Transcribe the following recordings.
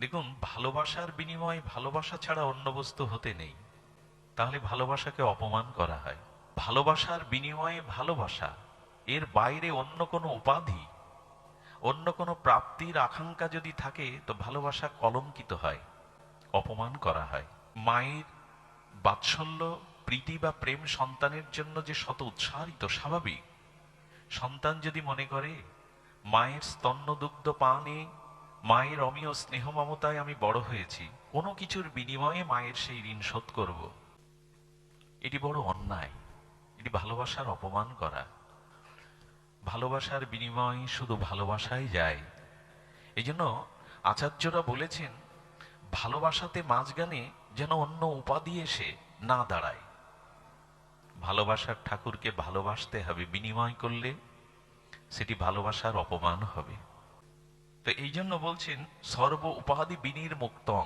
দেখুন, ভালোবাসার বিনিময়ে ভালোবাসা ছাড়া অন্য বস্তু হতে নেই। তাহলে ভালোবাসাকে অপমান করা হয়। ভালোবাসার বিনিময়ে ভালোবাসা, এর বাইরে অন্য কোনো উপাধি, অন্য কোনো প্রাপ্তির আকাঙ্ক্ষা যদি থাকে তো ভালোবাসা কলঙ্কিত হয়, অপমান করা হয়। মায়ের বাৎসল্য, প্রীতি বা প্রেম সন্তানের জন্য যে শত উৎসাহিত, স্বাভাবিক। সন্তান যদি মনে করে মায়ের স্তন্যদুগ্ধ পানে, মায়ের অমীয় স্নেহ মমতায় আমি বড় হয়েছি, কোনো কিছুর বিনিময়ে মায়ের সেই ঋণ শোধ করব, এটি বড় অন্যায়। এটি ভালোবাসার অপমান করা। ভালোবাসার বিনিময়ে শুধু ভালোবাসাই যায়। এই জন্য আচার্যরা বলেছেন, ভালোবাসাতে মাঝখানে যেন অন্য উপাধি এসে না দাঁড়ায়। ভালোবাসার ঠাকুরকে ভালোবাসতে হবে, বিনিময় করলে সেটি ভালোবাসার অপমান হবে। তো এই জন্য বলছেন সর্ব উপাধি বিনির্মুক্তং।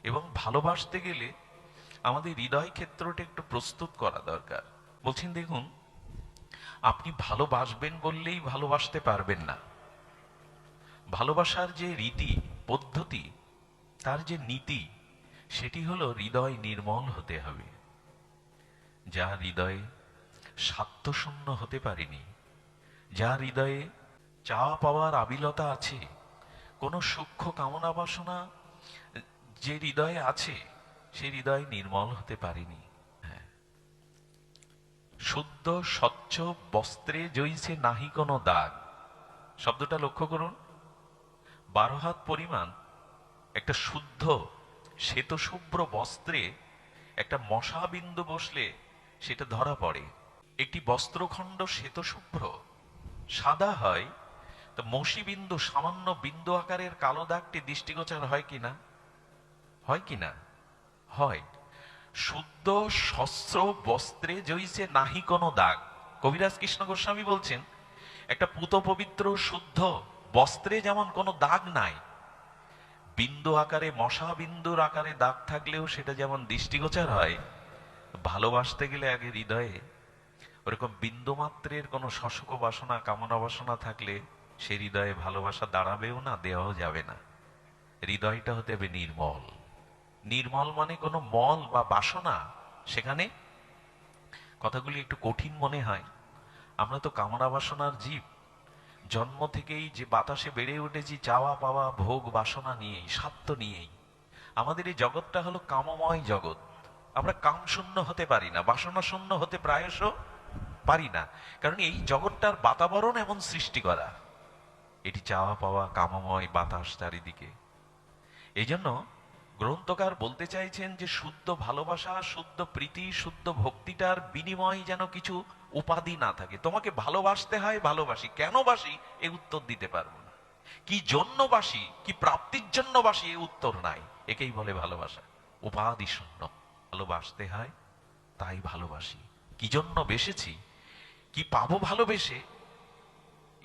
এবং ভালোবাসতে গেলে আমাদের হৃদয় ক্ষেত্রটা একটু প্রস্তুত করা দরকার। বলছেন দেখুন, আপনি ভালোবাসবেন বললেই ভালোবাসতে পারবেন না। ভালোবাসার যে রীতি পদ্ধতি, তার যে নীতি, সেটি হলো হৃদয় নির্মল হতে হবে। যার হৃদয়ে স্বার্থশূন্য হতে পারেনি, যার হৃদয়ে চাওয়া পাওয়ার আবিলতা আছে, কোনো সূক্ষ্ম কামনা বাসনা যে হৃদয়ে আছে, সে হৃদয় নির্মল হতে পারেনি। হ্যাঁ, শুদ্ধ স্বচ্ছ বস্ত্রে জইছে নাহি কোনো দাগ। শব্দটা লক্ষ্য করুন। 12 হাত পরিমাণ একটা শুদ্ধ শ্বেতশুভ্র বস্ত্রে একটা মশা বিন্দু বসলে সেটা ধরা পড়ে। একটি বস্ত্রখণ্ড শ্বেতশুভ্র সাদা হয়, তো মসি বিন্দু, সামান্য বিন্দু আকারের কালো দাগটি দৃষ্টিগোচর হয় কিনা? হয় কিনা? হয়। শুদ্ধ শস্ত্র বস্ত্রে জইছে নাহি কোনো দাগ। কবিরাজ কৃষ্ণ গোস্বামী বলছেন, একটা পুত পবিত্র শুদ্ধ বস্ত্রে যেমন কোনো দাগ নাই, বিন্দু আকারে, মশা বিন্দুর আকারে দাগ থাকলেও সেটা যেমন দৃষ্টিগোচর হয়, ভালোবাসতে গেলে আগে হৃদয়ে ওরকম বিন্দু মাত্রের কোনো শশক বাসনা, কামনা বাসনা থাকলে সে হৃদয়ে ভালোবাসা দাঁড়াবেও না, দেওয়াও যাবে না। হৃদয়টা হতে হবে নির্মল। নির্মল মানে কোনো মল বা বাসনা সেখানে। কথাগুলি একটু কঠিন মনে হয়। আমরা তো কামনা বাসনার জীব। জন্ম থেকেই যে বাতাসে বেড়ে উঠেছি চাওয়া পাওয়া ভোগ বাসনা নিয়েই, স্বার্থ নিয়েই। আমাদের এই জগৎটা হলো কামময় জগৎ। আমরা কাম শূন্য হতে পারি না, বাসনা শূন্য হতে প্রায়শ পারি না। কারণ এই জগৎটার বাতাবরণ এমন সৃষ্টি করা, এটি চাওয়া পাওয়া কামময় বাতাস চারিদিকে। এই জন্য গ্রন্থকার বলতে চাইছেন যে শুদ্ধ ভালোবাসা, শুদ্ধ প্রীতি, শুদ্ধ ভক্তিটার বিনিময় যেন কিছু উপাধি না থাকে। তোমাকে ভালোবাসতে হয়, ভালোবাসি। কেন বাসি এ উত্তর দিতে পারবো না। কি জন্য বাসি, কি প্রাপ্তির জন্য বাসি, এ উত্তর নাই। একেই বলে ভালোবাসা। উপাধি শূন্য। ভালোবাসতে হয়, তাই ভালোবাসি। কি জন্য বেসেছি, কি পাবো ভালোবেসে,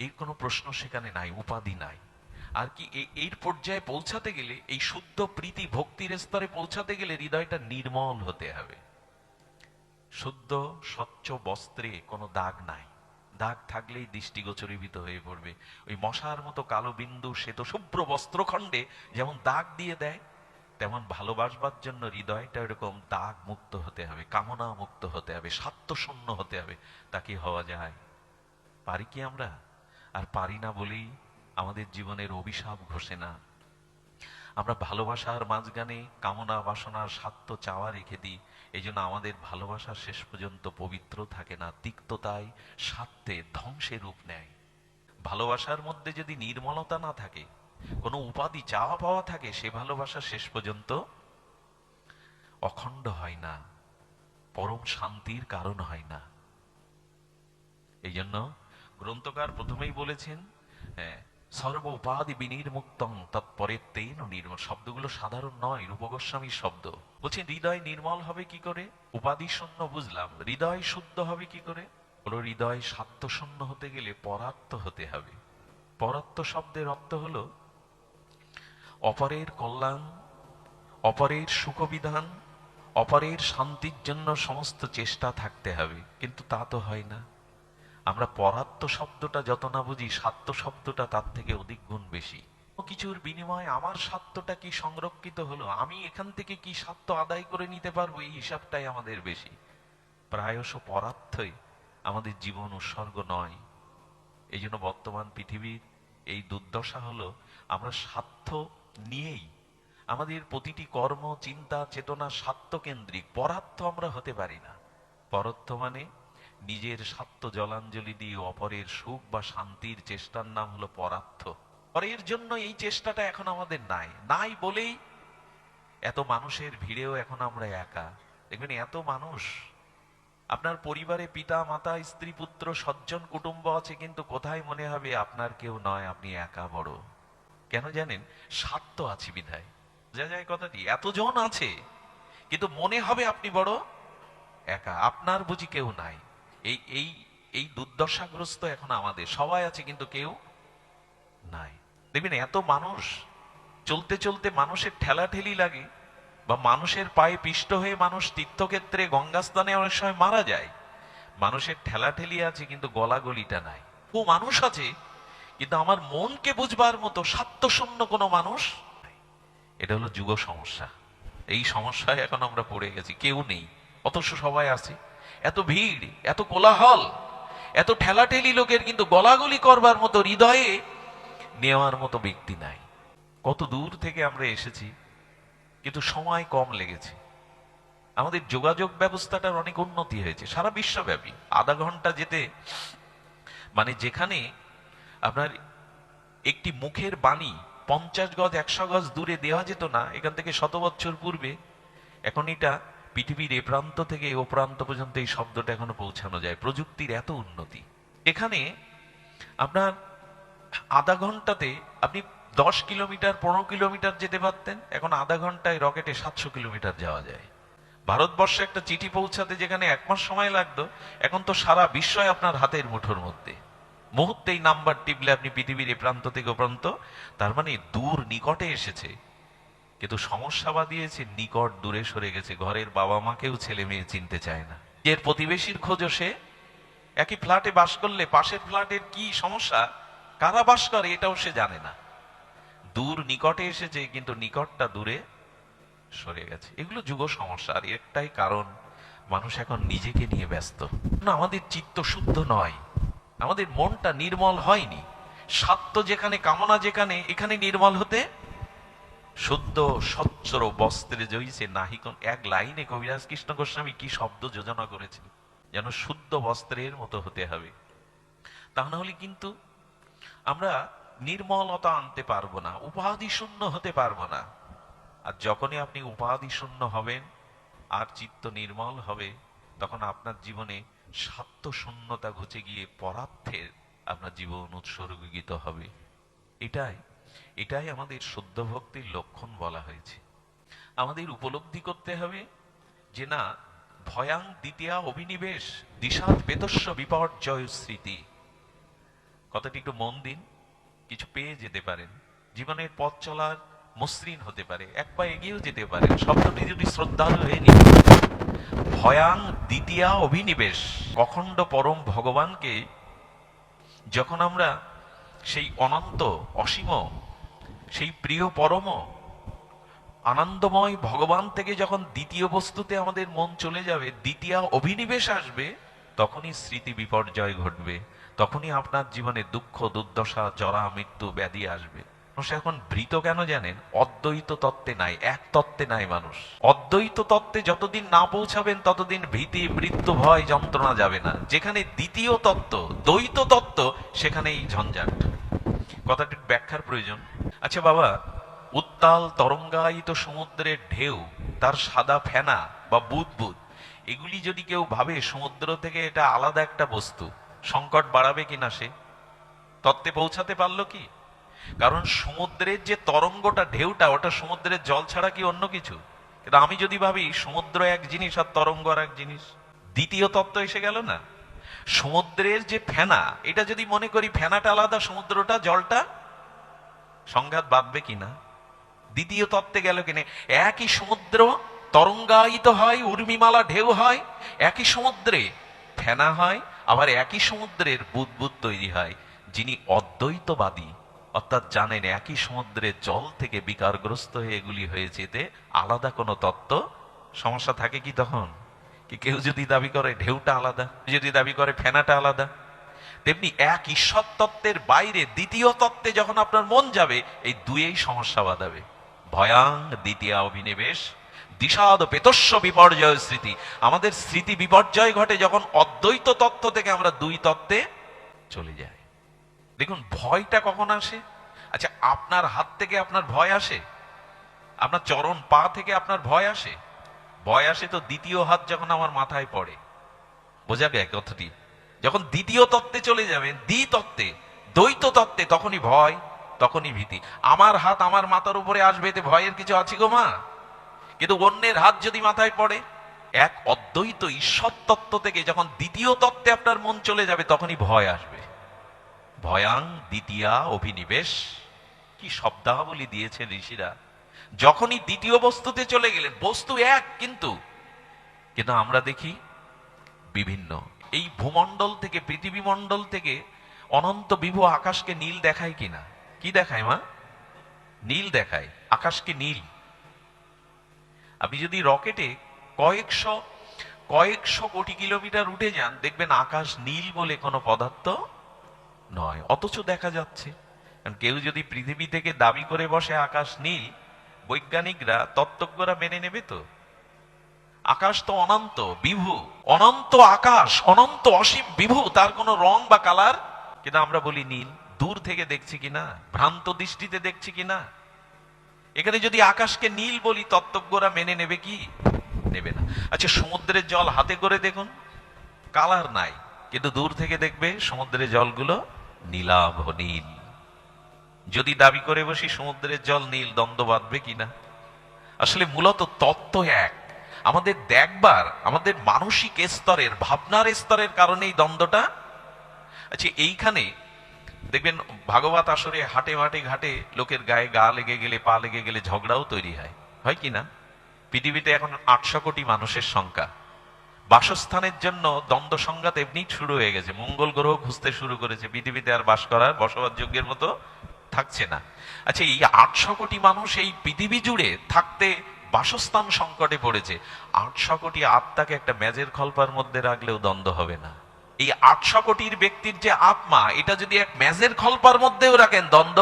এর কোনো প্রশ্ন সেখানে নাই, উপাধি নাই। আর কি এর পর্যায়ে পৌঁছাতে গেলে, এই শুদ্ধ প্রীতি ভক্তির স্তরে পৌঁছাতে গেলে হৃদয়টা নির্মল হতে হবে। শুদ্ধ স্বচ্ছ বস্ত্রে কোনো দাগ নাই। দাগ থাকলেই দৃষ্টিগোচরীভূত হয়ে পড়বে। ওই মশার মতো কালো বিন্দু শ্বেত শুভ্র বস্ত্রখণ্ডে যেমন দাগ দিয়ে দেয়, তেমন ভালোবাসবার জন্য হৃদয়টা এরকম দাগ মুক্ত হতে হবে, কামনা মুক্ত হতে হবে, স্বার্থ শূন্য হতে হবে। তাকে হওয়া যায়? পারি কি আমরা? আর পারি না বলেই আমাদের জীবনের অভিশাপ ঘষে না। আমরা ভালোবাসার মাঝখানে কামনা বাসনার স্বার্থ চাওয়া রেখে দিই। এই জন্য আমাদের ভালোবাসা শেষ পর্যন্ত পবিত্র থাকে না, তিক্ততায়, স্বার্থে, ধ্বংসের রূপ নেয়। ভালোবাসার মধ্যে যদি নির্মলতা না থাকে, কোনো উপাধি চাওয়া পাওয়া থাকে, সে ভালোবাসা শেষ পর্যন্ত অখণ্ড হয় না, পরম শান্তির কারণ হয় না। এই জন্য গ্রন্থকার প্রথমেই বলেছেন, হ্যাঁ, সর্ব উপাধি বিনির্মুক্তং তৎপরে তেন নির্মল। শব্দগুলো সাধারণ নয়, রূপ গোস্বামীর শব্দ। বলছেন হৃদয় নির্মল হবে কি করে? উপাধি শূন্য বুঝলাম, হৃদয় শুদ্ধ হবে কি করে? হলো হৃদয় স্বার্থ শূন্য হতে গেলে পরার্থ হতে হবে। পরার্থ শব্দের অর্থ হলো অপরের কল্যাণ, অপরের সুখবিধান, অপরের শান্তির জন্য সমস্ত চেষ্টা থাকতে হবে। কিন্তু তা তো হয় না। আমরা পরার্থ শব্দটা যত না বুঝি, স্বার্থ শব্দটা তার থেকে অধিক গুণ বেশি। কিছুর বিনিময়ে আমার স্বার্থটা কি সংরক্ষিত হলো, আমি এখান থেকে কি স্বার্থ আদায় করে নিতে পারবো, এই হিসাবটাই আমাদের বেশি। প্রায়শ পরার্থই আমাদের জীবন উৎসর্গ নয়। এই জন্য বর্তমান পৃথিবীর এই দুর্দশা হলো, আমরা স্বার্থ নিয়েই আমাদের প্রতিটি কর্ম, চিন্তা, চেতনা স্বার্থকেন্দ্রিক। পরার্থ আমরা হতে পারি না। পরার্থ মানে নিজের স্বার্থ জলাঞ্জলি দিয়ে অপরের সুখ বা শান্তির চেষ্টার নাম হলো পরার্থ। পরের জন্য এই চেষ্টাটা এখন আমাদের নাই বলেই এত মানুষের ভিড়েও এখন আমরা একা। দেখবেন এত মানুষ, আপনার পরিবারে পিতা মাতা স্ত্রী পুত্র সজ্জন কুটুম্ব আছে, কিন্তু কোথায় মনে হবে আপনার কেউ নয়, আপনি একা বড়। কেন জানেন? স্বার্থ আছে বিধায়। বোঝা যায় কথাটি? এতজন আছে কিন্তু মনে হবে আপনি বড় একা, আপনার বুঝি কেউ নাই। এই এই এই দুর্দশাগ্রস্ত এখন আমাদের। সবাই আছে কিন্তু কেউ নাই। দেখবেন এত মানুষ, চলতে চলতে মানুষের ঠেলাঠেলি লাগে, বা মানুষের পায়ে পিষ্ট হয়ে মানুষ তীর্থক্ষেত্রে গঙ্গা স্নানে অনেক সময় মারা যায়। মানুষের ঠেলাঠেলি আছে কিন্তু গলাগলিটা নাই। ও মানুষ আছে কিন্তু আমার মনকে বুঝবার মতো স্বার্থশূন্য কোনো মানুষ নাই। এটা হলো যুগ সমস্যা। এই সমস্যায় এখন আমরা পড়ে গেছি, কেউ নেই অথচ সবাই আছে। এত ভিড়, এত কোলাহল, এত ঠেলাঠেলি লোকের, কিন্তু গলাগলি করবার মতো, হৃদয়ে নেওয়ার মতো ব্যক্তি নাই। কত দূর থেকে আমরা এসেছি, কিন্তু সময় কম লেগেছে। আমাদের যোগাযোগ ব্যবস্থাটার অনেক উন্নতি হয়েছে সারা বিশ্বব্যাপী। আধা ঘন্টা যেতে, মানে যেখানে আপনার একটি মুখের বাণী 50 গজ 100 গজ দূরে দেওয়া যেত না এখান থেকে 100 বছর পূর্বে, এখন এটা পৃথিবীর এ প্রান্ত থেকে ও প্রান্ত পর্যন্ত এই শব্দটা এখনো পৌঁছানো যায়। প্রযুক্তির এত উন্নতি। এখানে আপনার আধা ঘন্টাতে আপনি 10 কিলোমিটার 15 কিলোমিটার যেতে পারতেন, এখন আধা ঘন্টায় রকেটে 700 কিলোমিটার যাওয়া যায়। ভারতবর্ষে একটা চিঠি পৌঁছাতে যেখানে 1 মাস সময় লাগতো, এখন তো সারা বিশ্বই আপনার হাতের মুঠোর মধ্যে। মুহূর্তেই নাম্বার টিপলে আপনি পৃথিবীর এ প্রান্ত থেকে ও প্রান্ত। তার মানে দূর নিকটে এসেছে। কিন্তু সমস্যা বাদিয়েছে, নিকট দূরে সরে গেছে। ঘরের বাবা মাকেও ছেলে মেয়ে চিনতে চায় না। এর প্রতিবেশীর খোঁজও সে, একই ফ্ল্যাটে বাস করলে পাশের ফ্ল্যাটের কি সমস্যা, কারা বাস করে এটাও সে জানে না। দূর নিকটে এসেছে কিন্তু নিকটটা দূরে সরে গেছে। এগুলো যুগ সমস্যা। আর একটাই কারণ, মানুষ এখন নিজেকে নিয়ে ব্যস্ত। না, আমাদের চিত্ত শুদ্ধ নয়, আমাদের মনটা নির্মল হয়নি। স্বার্থ যেখানে, কামনা যেখানে, এখানে নির্মল হতে শুদ্ধ স্বচ্ছ বস্ত্রে জইছে নাহি কোন। এক লাইনে কবিরাজ কৃষ্ণ গোস্বামী কি শব্দ যোজনা করেছেন, যেন শুদ্ধ বস্ত্রের মতো হতে হবে। তা না হলে কিন্তু আমরা নির্মলতা আনতে পারবো না, উপাধি শূন্য হতে পারবো না। আর যখনই আপনি উপাধি শূন্য হবেন আর চিত্ত নির্মল হবে, তখন আপনার জীবনে স্বার্থ শূন্যতা ঘুচে গিয়ে পরার্থের আপনার জীবন উৎসর্গীত হবে। এটাই আমাদের শুদ্ধ ভক্তির লক্ষণ বলা হয়েছে। আমাদের উপলব্ধি করতে হবে যে না, ভয়াং দ্বিতীয়া অভিনিবেশ দিশাত বেতস্য বিপর্যয় স্মৃতি। কথাটি একটু মন দিন, কিছু পেয়ে যেতে পারেন, জীবনের পথ চলার মসৃণ হতে পারে, এক পা এগিয়েও যেতে পারে। শব্দটি যদি শ্রদ্ধালু হয়ে নিন, ভয়াং দ্বিতীয়া অভিনিবেশ, অখণ্ড পরম ভগবানকে যখন আমরা সেই অনন্ত অসীম, সেই প্রিয় পরম আনন্দময় ভগবান থেকে যখন দ্বিতীয় বস্তুতে আমাদের মন চলে যাবে, দ্বিতীয় অভিনিবেশ আসবে, তখনই স্মৃতি বিপর্যয় ঘটবে। তখনই আপনার জীবনে দুঃখ দুর্দশা জরা মৃত্যু ব্যাধি আসবে। মানুষ এখন ভীত কেন জানেন? অদ্বৈত তত্ত্বে নাই, এক তত্ত্বে নাই মানুষ। অদ্বৈত তত্ত্বে যতদিন না পৌঁছাবেন ততদিন ভীতি মৃত্যু ভয় যন্ত্রণা যাবে না। যেখানে দ্বিতীয় তত্ত্ব, দ্বৈত তত্ত্ব, সেখানেই ঝঞ্ঝাট। কথাটির ব্যাখ্যার প্রয়োজন। আচ্ছা বাবা, উত্তাল তরঙ্গায়িত সমুদ্রের ঢেউ, তার সাদা ফেনা বা বুদবুদ, এগুলি যদি কেউ ভাবে সমুদ্র থেকে এটা আলাদা একটা বস্তু, সংকট বাড়াবে কিনা সে তত্ত্বে পৌঁছাতে পারলো কি? কারণ সমুদ্রের যে তরঙ্গটা, ঢেউটা, ওটা সমুদ্রের জল ছাড়া কি অন্য কিছু? কিন্তু আমি যদি ভাবি সমুদ্র এক জিনিস আর তরঙ্গ আর এক জিনিস, দ্বিতীয় তত্ত্ব এসে গেল না। সমুদ্রের যে ফেনা, এটা যদি মনে করি ফেনাটা আলাদা, সমুদ্রটা জলটা, সংঘাত বাঁধবে কিনা? দ্বিতীয় তত্ত্বে গেল কিনা? একই সমুদ্র তরঙ্গায়িত হয়, উর্মিমালা ঢেউ হয়, একই সমুদ্রে ফেনা হয়, আবার একই সমুদ্রের বুদবুদ তৈরি হয়। যিনি অদ্বৈতবাদী অর্থাৎ জানেন একই সমুদ্রের জল থেকে বিকারগ্রস্ত হয়ে এগুলি হয়েছে, এতে আলাদা কোনো তত্ত্ব সমস্যা থাকে কি তখন? কি কেউ যদি দাবি করে ঢেউটা আলাদা, যদি দাবি করে ফেনাটা আলাদা, তেমনি এক ঈশ্বর তত্ত্বের বাইরে দ্বিতীয় তত্ত্বে যখন আপনার মন যাবে, এই দুয়েই সমস্যা বাঁধাবে। ভয়াং দ্বিতীয় অভিনিবেশ দিশাদ পেতস্য বিপর্যয় স্মৃতি। আমাদের স্মৃতি বিপর্যয় ঘটে যখন অদ্বৈত তত্ত্ব থেকে আমরা দুই তত্ত্বে চলে যাই। দেখুন ভয়টা কখন আসে? আচ্ছা, আপনার হাত থেকে আপনার ভয় আসে? আপনার চরণ পা থেকে আপনার ভয় আসে? ভয় আসে তো দ্বিতীয় হাত যখন আমার মাথায় পড়ে। বোঝা গেল কথাটি? যখন দ্বিতীয় তত্ত্বে চলে যাবেন, দ্বিতত্ত্বে, দ্বৈত তত্ত্বে, তখনই ভয়, তখনই ভীতি। আমার হাত আমার মাথার উপরে আসবে, এতে ভয়ের কিছু আছে গো মা? কিন্তু অন্যের হাত যদি মাথায় পড়ে, এক অদ্বৈত ঈশ্বর তত্ত্ব থেকে যখন দ্বিতীয় তত্ত্বে আপনার মন চলে যাবে, তখনই ভয় আসবে। ভয়াং দ্বিতীয়া অভিনিবেশ, কি শব্দাবলী দিয়েছেন ঋষিরা! যখনই দ্বিতীয় বস্তুতে চলে গেলেন, বস্তু এক কিন্তু কিন্তু আমরা দেখি বিভিন্ন। এই ভূমণ্ডল থেকে, পৃথিবী মণ্ডল থেকে অনন্ত বিভু আকাশকে নীল দেখায় কিনা? কি দেখায় মা? নীল দেখায়, আকাশকে নীল। আপনি যদি রকেটে কয়েকশো কোটি কিলোমিটার উঠে যান, দেখবেন আকাশ নীল বলে কোনো পদার্থ নয়, অথচ দেখা যাচ্ছে। কারণ কেউ যদি পৃথিবী থেকে দাবি করে বসে আকাশ নীল, বৈজ্ঞানিকরা, তত্ত্বজ্ঞরা মেনে নেবে তো? আকাশ তো অনন্ত বিভু, অনন্ত আকাশ, অনন্ত অসীম বিভু, তার কোনো রং বা কালার। কিন্তু আমরা বলি নীল। দূর থেকে দেখছি কিনা, ভ্রান্ত দৃষ্টিতে দেখছি কিনা। এখানে যদি আকাশকে নীল বলি, তত্ত্বজ্ঞরা মেনে নেবে কি? নেবে না। আচ্ছা, সমুদ্রের জল হাতে করে দেখুন, কালার নাই, কিন্তু দূর থেকে দেখবে সমুদ্রের জলগুলো নীলাভ নীল। যদি দাবি করে বসি সমুদ্রের জল নীল, দ্বন্দ্ব বাঁধবে কিনা? আসলে মূলত তত্ত্ব এক। আমাদের দেখবার, আমাদের মানসিক স্তরের, ভাবনার স্তরের কারণে এই দ্বন্দ্বটা। আচ্ছা, এইখানে দেখবেন ভাগবত আসরে হাটে মাঠে ঘাটে লোকের গায়ে গা লেগে গেলে, পা লেগে গেলে ঝগড়াও তৈরি হয় কি না? পৃথিবীতে এখন 800 কোটি মানুষের সংখ্যা। বাসস্থানের জন্য দ্বন্দ্ব সংঘাত এমনি শুরু হয়ে গেছে। মঙ্গল গ্রহ খুঁজতে শুরু করেছে, পৃথিবীতে আর বাস করার, বসবাসযোগ্যের মতো থাকছে না। আচ্ছা, এই 800 কোটি মানুষ এই পৃথিবী জুড়ে থাকতে বাসস্থান সংকটে পড়েছে। 800 কোটি আত্মাকে একটা মেজের খলপার মধ্যে রাখলেও দ্বন্দ্ব হবে না। এই 800 কোটির ব্যক্তির যে আত্মা, এটা যদি এক মেজের খলপার মধ্যেও রাখেন, দ্বন্দ্ব।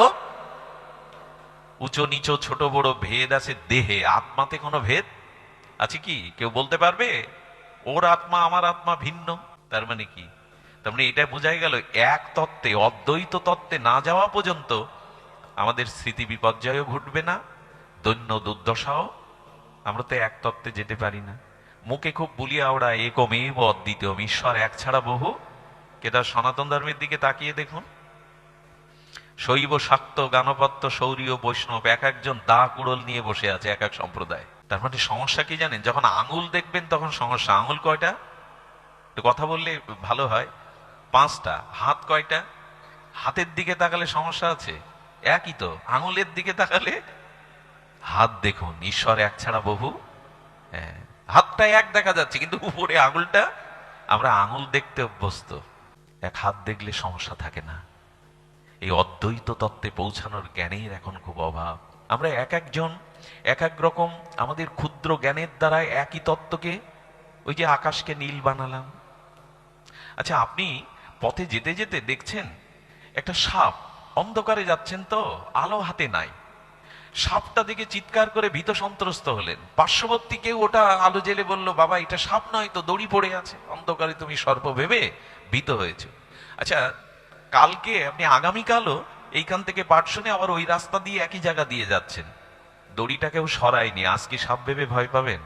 উঁচু নিচু, ছোট বড় ভেদ আছে দেহে, আত্মাতে কোনো ভেদ আছে কি? কেউ বলতে পারবে ওর আত্মা আমার আত্মা ভিন্ন? তার মানে কি? তার মানে এটা বোঝাই গেল, এক তত্ত্বে, অদ্বৈত তত্ত্বে না যাওয়া পর্যন্ত আমাদের স্মৃতি বিপর্যয়ও ঘটবে না, দৈন্য দুর্দশাও। আমরা তো এক তত্ত্বে যেতে পারি না। মুখে খুব বলিয়া ওরা একমেব অদ্বিতীয়, ঈশ্বর এক ছাড়া বহু। কেটা সনাতন ধর্মের দিকে তাকিয়ে দেখুন, শৈব, শাক্ত, গানপত্য, সৌরীয়, বৈষ্ণব, এক একজন দা কুড়োল নিয়ে বসে আছে, এক এক সম্প্রদায়। তার মানে সমস্যা কি জানেন? যখন আঙুল দেখবেন তখন সমস্যা। আঙুল কয়টা? একটু কথা বললে ভালো হয়। 5টা। হাত কয়টা? হাতের দিকে তাকালে সমস্যা আছে? একই তো। আঙুলের দিকে তাকালে, হাত দেখুন, ঈশ্বর এক ছাড়া বহু। হ্যাঁ, হাতটা এক দেখা যাচ্ছে, কিন্তু উপরে আঙুলটা, আমরা আঙুল দেখতে অভ্যস্ত। এক হাত দেখলে সমস্যা থাকে না। এই অদ্বৈত তত্ত্বে পৌঁছানোর জ্ঞানের এখন খুব অভাব। আমরা এক একজন এক এক রকম আমাদের ক্ষুদ্র জ্ঞানের দ্বারা একই তত্ত্বকে, ওই যে আকাশকে নীল বানালাম। আচ্ছা, আপনি পথে যেতে যেতে দেখছেন একটা সাপ, অন্ধকারে যাচ্ছেন তো, আলো হাতে নাই, সাপটা দেখে চিৎকার করে ভীত সন্ত্রস্ত হলেন। পার্শ্ববর্তী কেউ ওটা আলো জেলে বলল, বাবা এটা সাপ নয় তো, দড়ি পড়ে আছে। অন্ধকারে তুমি সর্প ভেবে ভীত হয়েছে। আচ্ছা, কালকে আপনি, আগামীকালও এইখান থেকে পাঠ শুনে আবার ওই রাস্তা দিয়ে একই জায়গা দিয়ে যাচ্ছেন, দড়িটাকেও সরায়নি, আজ কি সাপ ভেবে ভয় পাবেন?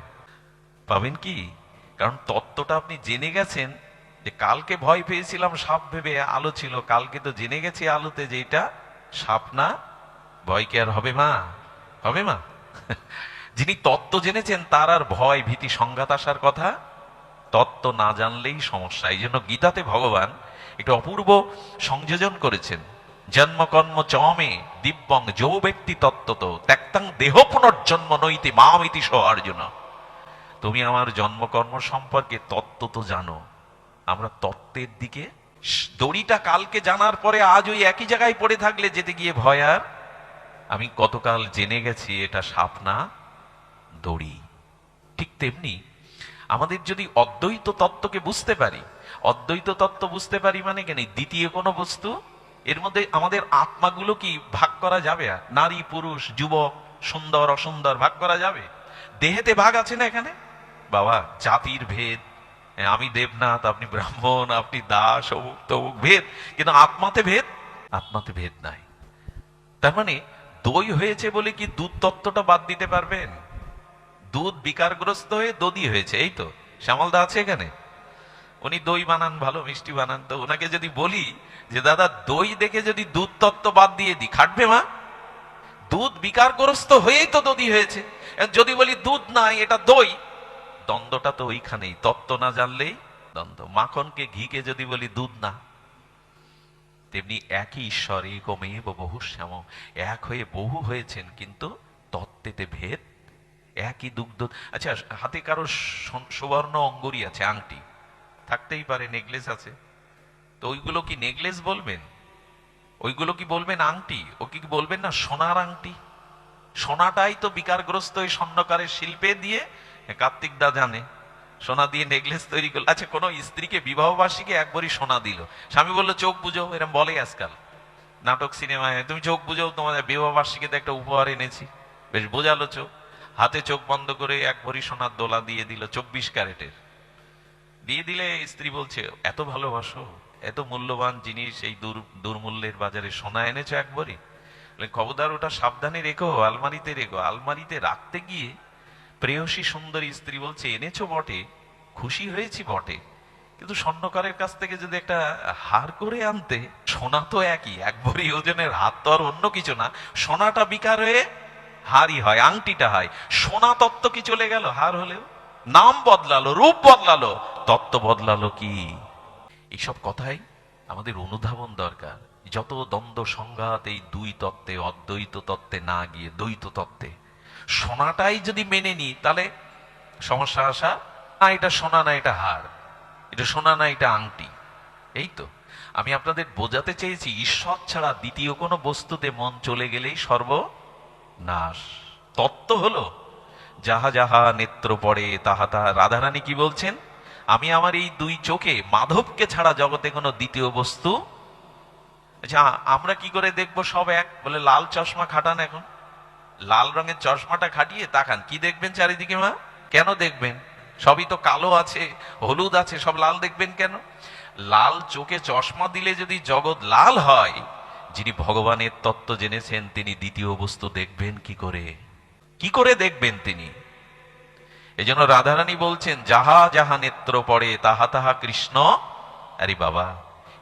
পাবেন কি? কারণ তত্ত্বটা আপনি জেনে গেছেন যে কালকে ভয় পেয়েছিলাম সাপ ভেবে, আলো ছিল, কালকে তো জেনে গেছি আলোতে যে এটা সাপ না। ভয় কি আর হবে মা? হবে মা? যিনি তত্ত্ব জেনেছেন তার আর ভয় ভীতি সংঘাত আসার কথা? তত্ত্ব না জানলেই সমস্যা। এই জন্য গীতাতে ভগবান একটা অপূর্ব সংযোজন করেছেন। জন্ম কর্ম চমে দিব্যং যো ব্যক্তি তত্ত্বত ত্যক্তাং দেহ পুনর্জন্ম নইতে মামিতি স অর্জুন। তুমি আমার জন্মকর্ম সম্পর্কে তত্ত্ব তো জানো, আমরা তত্ত্বের দিকে দড়িটা কালকে জানার পরে আজ ওই একই জায়গায় পড়ে থাকলে যেতে গিয়ে ভয় আর। আমি গতকাল জেনে গেছি এটা সাপ না দড়ি। ঠিক তেমনি আমাদের যদি অদ্বৈত তত্ত্বকে বুঝতে পারি, অদ্বৈত তত্ত্ব বুঝতে পারি মানে কেন, দ্বিতীয় কোনো বস্তু এর মধ্যে আমাদের আত্মাগুলো কি ভাগ করা যাবে? নারী পুরুষ যুবক সুন্দর অসুন্দর ভাগ করা যাবে? দেহেতে ভাগ আছে না এখানে বাবা, জাতির ভেদ, আমি দেবনাথ আপনি ব্রাহ্মণ আপনি দাস অমুক তমুক ভেদ, কিন্তু আত্মাতে ভেদ, আত্মাতে ভেদ নাই। তার মানে দই হয়েছে বলে কি দুধ তত্ত্বটা বাদ দিতে পারবেন? দুধ বিকারগ্রস্ত হয়ে দধি হয়েছে, এই তো শ্যামলদা আছে এখানে, উনি দই বানান, ভালো মিষ্টি বানান, তো ওনাকে যদি বলি যে দাদা দই দেখে যদি দুধ তত্ত্ব বাদ দিয়ে দিই, খাটবে মা? দুধ বিকারগ্রস্ত হয়েই তো দধি হয়েছে। যদি বলি দুধ নাই এটা দই, দ্বন্দ্বটা তো ওইখানেই, তত্ত্ব না জানলেই দ্বন্দ্ব। মাখনকে ঘিকে যদি বলি দুধ না, তেমনি একই ঈশ্বর একমেব বহু শ্যাম, এক হয়ে বহু হয়েছেন কিন্তু তত্ত্বেতে ভেদ, একই দুগ্ধ। আচ্ছা, হাতে কারো সুবর্ণ অঙ্গুরি আছে, আংটি থাকতেই পারে, নেকলেস আছে, তো ওইগুলো কি নেকলেস বলবেন? ওইগুলো কি বলবেন আংটি? ও কি বলবেন না সোনার আংটি? সোনাটাই তো বিকারগ্রস্ত ওই স্বর্ণকারের শিল্পে দিয়ে, কার্তিক দা জানে, সোনা দিয়ে নেকলেস তৈরি করলো। আচ্ছা, কোন স্ত্রীকে বিবাহ বার্ষিকী এক ভরি সোনা দিল, স্বামী বললো চোখ বুঝো, এরকম বলে আজকাল নাটক সিনেমায়, তুমি চোখ বুঝো, তোমাদের বিবাহ বার্ষিকীতে একটা উপহার এনেছি, বেশ বোঝালো চোখ, হাতে চোখ বন্ধ করে এক ভরি সোনার দোলা দিয়ে দিল, 24 ক্যারেটের দিয়ে দিলে স্ত্রী বলছে এত ভালোবাসো, এত মূল্যবান জিনিস এই দুর্মূল্যের বাজারে সোনা এনেছো এক ভরি? খবরদার, ওটা সাবধানে রেখো, আলমারিতে রেখো। আলমারিতে রাখতে গিয়ে প্রেয়সী সুন্দরী স্ত্রী বলছে এনেছো বটে, খুশি হয়েছি বটে, কিন্তু স্বর্ণকারের কাছ থেকে যদি একটা হার করে আনতে, সোনা তো একই, এক ভরি ওজনের হাত তো আর অন্য কিছু না, সোনাটা বিকার হয়ে হারই হয়, আংটিটা হয়, সোনা তত্ত্ব কি চলে গেল? হার হলেও নাম বদলালো, রূপ বদলালো, তত্ত্ব বদলালো কি? এইসব কথাই আমাদের অনুধাবন দরকার। যত দ্বন্দ্ব সংঘাত এই দুই তত্ত্বে, অদ্বৈত তত্ত্বে না গিয়ে দ্বৈত তত্ত্বে, সোনাটাই যদি মেনে নিই তাহলে সমস্যা আসা না, এটা সোনা না এটা হার, এটা সোনা না এটা আংটি। এই তো আমি আপনাদের বোঝাতে চেয়েছি, ঈশ্বর ছাড়া দ্বিতীয় কোনো বস্তুতে মন চলে গেলেই সর্বনাশ। তত্ত্ব হলো যাহা যাহা নেত্র পড়ে তাহা তাহা। রাধারানী কি বলছেন? আমি আমার এই দুই চোখে মাধবকে ছাড়া জগতে কোনো দ্বিতীয় বস্তু। আচ্ছা, আমরা কি করে দেখবো সব এক? বলে লাল চশমা খাটান, এখন লাল রঙের চশমাটা খাটিয়ে তাকান, কি দেখবেন চারিদিকে মা? কেন দেখবেন? সবই তো কালো আছে, হলুদ আছে, সব লাল দেখবেন কেন? লাল চোখে চশমা দিলে যদি জগৎ লাল হয়, যিনি ভগবানের তত্ত্ব জেনেছেন তিনি দ্বিতীয় বস্তু দেখবেন কি করে? কি করে দেখবেন তিনি? এই জন্য রাধারানী বলছেন যাহা যাহা নেত্র পড়ে তাহা তাহা কৃষ্ণ। আরে বাবা,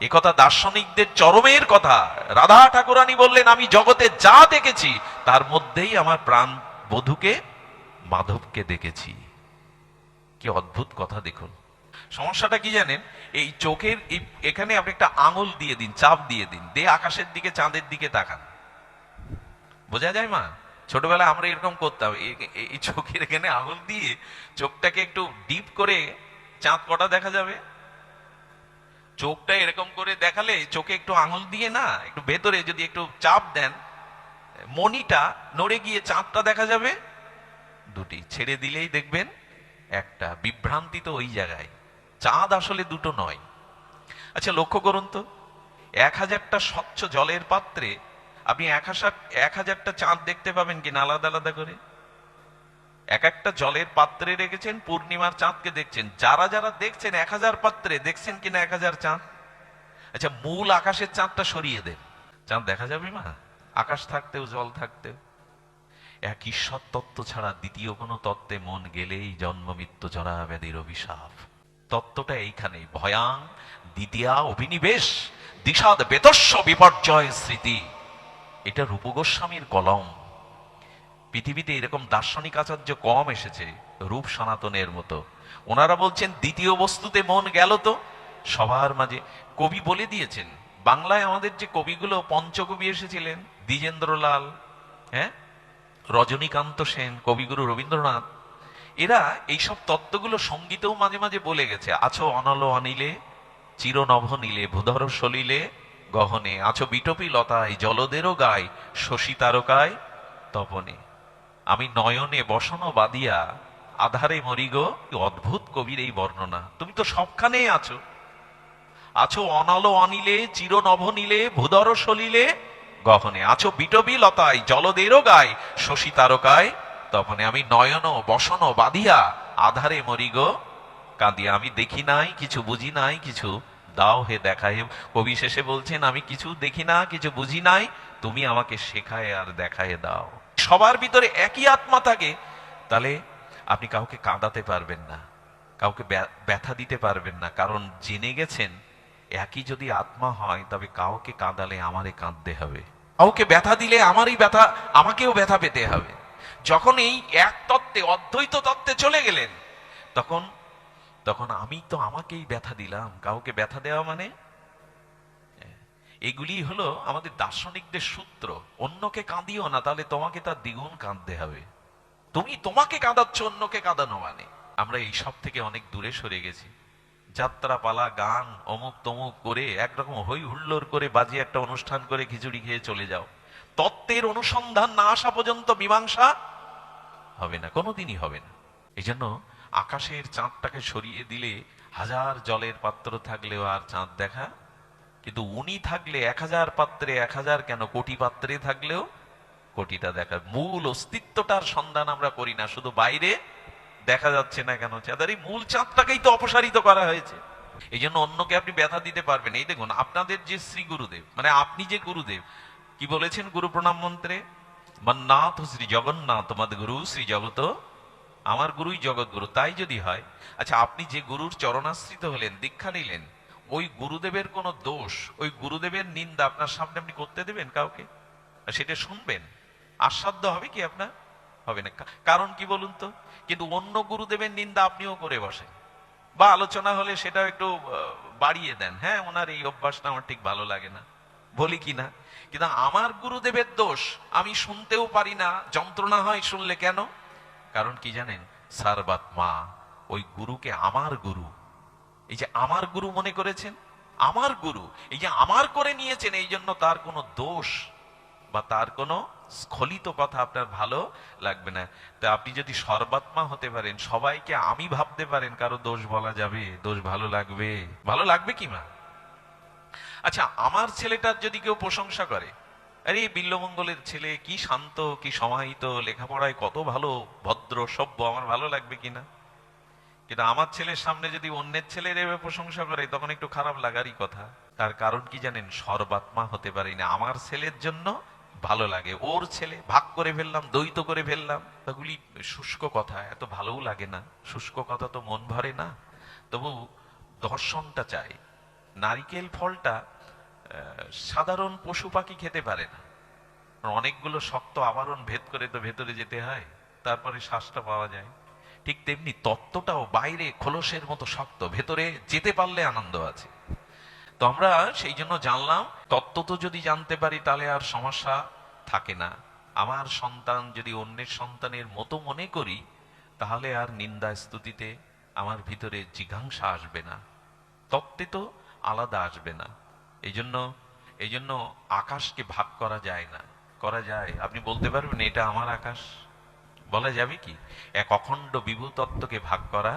এ কথা দার্শনিকদের চরমের কথা। রাধা ঠাকুরানী বললেন আমি জগতে যা দেখেছি তার মধ্যেই আমার প্রাণ বধূকে মাধবকে দেখেছি। কি অদ্ভুত কথা দেখুন। সমস্যাটা কি জানেন? এই চোখের এখানে আপনি একটা আঙুল দিয়ে দিন, চাপ দিয়ে দিন, দিয়ে আকাশের দিকে চাঁদের দিকে তাকান, বোঝা যায় মা? ছোটবেলায় আমরা এরকম করতাম, এই চোখের এখানে আঙুল দিয়ে চোখটাকে একটু ডিপ করে চাঁদ কটা দেখা যাবে, চোখটা এরকম করে দেখালে চোখে একটু আঙুল দিয়ে না একটু ভেতরে যদি একটু চাপ দেন, মণিটা নড়ে গিয়ে চাঁদটা দেখা যাবে। দুটি ছেড়ে দিলেই দেখবেন একটা। বিভ্রান্তি তো ওই জায়গায়, চাঁদ আসলে দুটো নয়। আচ্ছা লক্ষ্য করুন তো, 1000টা স্বচ্ছ জলের পাত্রে আপনি 1000টা চাঁদ দেখতে পাবেন কিনা আলাদা আলাদা করে? এক একটা জলের পাত্রে রেখেছেন, পূর্ণিমার চাঁদকে দেখছেন, যারা যারা দেখছেন 1000 পাত্রে দেখছেন কিনা 1000 চাঁদ? আচ্ছা মূল আকাশের চাঁদটা সরিয়ে দেন, চাঁদ দেখা যাবে মা? আকাশ থাকতেও জল থাকতেও। এক ঈশ্বর তত্ত্ব ছাড়া দ্বিতীয় কোনো তত্ত্বে মন গেলেই জন্ম মৃত্যু জরা ব্যাধির অভিশাপ। তত্ত্বটা এইখানে, ভয়াং দ্বিতীয়া অভিনিবেশ দিশাদ বেতস্য বিপর্যয় স্মৃতি। এটা রূপ গোস্বামীর কলম। পৃথিবীতে এরকম দার্শনিক আচার্য কম এসেছে রূপ সনাতনের মতো। ওনারা বলছেন দ্বিতীয় বস্তুতে মন গেল তো সবার মাঝে। কবি বলে দিয়েছেন, বাংলায় আমাদের যে কবিগুলো পঞ্চকবি এসেছিলেন, দ্বিজেন্দ্রলাল, হ্যাঁ, রজনীকান্ত সেন, কবিগুরু রবীন্দ্রনাথ, এরা এইসব তত্ত্বগুলো সঙ্গীতেও মাঝে মাঝে বলে গেছে। আছো অনল অনিলে চিরনভ নীলে ভূধর সলিলে গহনে, আছো বিটপি লতায় জলদেরও গায় শশী তারকায় তপনে। আমি নয়নে বসন বাদিয়া আধারে মরিগো। অদ্ভুত কবির এই বর্ণনা। তুমি তো সবখানেই আছো, আছো অনল অনিলে চিরনভ নীলে ভূধর সলিলে গহনে, আছো বিটবি লতায় জলদেরও গায় শশী তারকায় তপনে। আমি নয়ন বসন বাঁধিয়া আধারে মরিগো কাঁদিয়া। আমি দেখি নাই, কিছু বুঝি নাই, কিছু দাও হে দেখায়। কবি শেষে বলছেন, আমি কিছু দেখি না, কিছু বুঝি নাই, তুমি আমাকে শেখায় আর দেখায় দাও। সবার ভিতরে একই আত্মা থাকে, তাহলে আপনি কাউকে কাঁদাতে পারবেন না, কাউকে ব্যথা দিতে পারবেন না। কারণ জেনে গেছেন একই যদি আত্মা হয় তবে কাউকে কাঁদালে আমারে কাঁদতে হবে, কাউকে ব্যথা দিলে আমারই ব্যথা, আমাকেও ব্যথা পেতে হবে। যখন এই এক তত্ত্বে, অদ্বৈত তত্ত্বে চলে গেলেন, তখন তখন আমি তো আমাকেই ব্যথা দিলাম। কাউকে ব্যথা দেওয়া মানে, এগুলি হলো আমাদের দার্শনিকদের সূত্র। অন্যকে কাঁদিও না, তাহলে তোমাকে তার দ্বিগুণ কাঁদতে হবে। তুমি তোমাকে কাঁদাচ্ছ, অন্যকে কাঁদানো মানে। আমরা এই সব থেকে অনেক দূরে সরে গেছি। যাত্রা পালা, গান, অমুক তমুক করে একরকম হই হুল্লোড় করে বাজিয়ে একটা অনুষ্ঠান করে খিচুড়ি খেয়ে চলে যাও। তত্ত্বের অনুসন্ধান না আসা পর্যন্ত মীমাংসা হবে না, কোনোদিনই হবে না। এই জন্য আকাশের চাঁদটাকে সরিয়ে দিলে হাজার জলের পাত্র থাকলেও আর চাঁদ দেখা, কিন্তু উনি থাকলে 1000 পাত্রে 1000 কেন কোটি পাত্রে থাকলেও কোটিটা দেখা। মূল অস্তিত্বটার সন্ধান আমরা করি না, শুধু বাইরে দেখা যাচ্ছে না কেন চাঁদের, এই মূল চাঁদটাকেই তো অপসারিত করা হয়েছে। এই জন্য অন্যকে আপনি ব্যথা দিতে পারবেন। এই দেখুন, আপনাদের যে শ্রী গুরুদেব, মানে আপনি যে গুরুদেব, কি বলেছেন গুরু প্রণাম মন্ত্রে? মন্নাথ শ্রী জগন্নাথ মদ গুরু শ্রী জগত, আমার গুরুই জগৎ গুরু। তাই যদি হয়, আচ্ছা আপনি যে গুরুর চরণাশ্রিত হলেন, দীক্ষা নিলেন, ওই গুরুদেবের কোনো দোষ, ওই গুরুদেবের নিন্দা আপনার সামনে আপনি করতে দেবেন কাউকে? সেটা শুনবেন? আস্বাদ্য হবে কি আপনার? হবে না। কারণ কি বলুন তো? কিন্তু অন্য গুরুদেবের নিন্দা আপনিও করে বসেন, বা আলোচনা হলে সেটাও একটু বাড়িয়ে দেন। হ্যাঁ, ওনার এই অভ্যাসটা আমার ঠিক ভালো লাগে না, বলি কি না। কিন্তু আমার গুরুদেবের দোষ আমি শুনতেও পারি না, যন্ত্রণা হয় শুনলে। কেন? কারণ কি জানেন? সারবাত্মা, ওই গুরুকে আমার গুরু, এই যে আমার গুরু মনে করেছেন, আমার গুরু, এই যে আমার করে নিয়েছেন, এই জন্য তার কোনো দোষ বা তার কোনো স্খলিত কথা আপনার ভালো লাগবে না। তা আপনি যদি সর্বাত্মা হতে পারেন, সবাইকে আমি ভাবতে পারেন, কারো দোষ বলা যাবে? দোষ ভালো লাগবে? ভালো লাগবে কি মা? আচ্ছা, আমার ছেলেটার যদি কেউ প্রশংসা করে, আরে বিল্লমঙ্গলের ছেলে কি শান্ত, কি সমাহিত, লেখাপড়ায় কত ভালো, ভদ্র সভ্য, আমার ভালো লাগবে কিনা? কিন্তু আমার ছেলের সামনে যদি অন্যের ছেলের এভাবে প্রশংসা করে, তখন একটু খারাপ লাগারই কথা। তার কারণ কি জানেন? সর্বাত্মা হতে পারি না। আমার ছেলের জন্য ভালো লাগে, ওর ছেলে ভাগ করে ফেললাম, দ্বৈত করে ফেললাম, এগুলি শুষ্ক কথা, এত ভালোও লাগে না। শুষ্ক কথা তো মন ভরে না। তবু দর্শনটা চাই। নারিকেল ফলটা সাধারণ পশু পাখি খেতে পারে না, অনেকগুলো শক্ত আবরণ ভেদ করে তো ভেতরে যেতে হয়, তারপরে শ্বাসটা পাওয়া যায়। ঠিক তেমনি তত্ত্বটাও বাইরে খোলসের মতো শক্ত, ভেতরে যেতে পারলে আনন্দ আছে। তো আমরা সেই জন্য জানলাম, তত্ত্ব তো যদি জানতে পারি তাহলে আর সমস্যা থাকে না। আমার সন্তান যদি অন্যের সন্তানের মতো মনে করি, তাহলে আর নিন্দা স্তুতিতে আমার ভিতরে জিঘাংসা আসবে না, তত্ত্বে তো আলাদা আসবে না। এই জন্য আকাশকে ভাগ করা যায় না। করা যায়? আপনি বলতে পারবেন এটা আমার আকাশ? বলা যাবে কি? এক অখণ্ড বিভু তত্ত্বকে ভাগ করা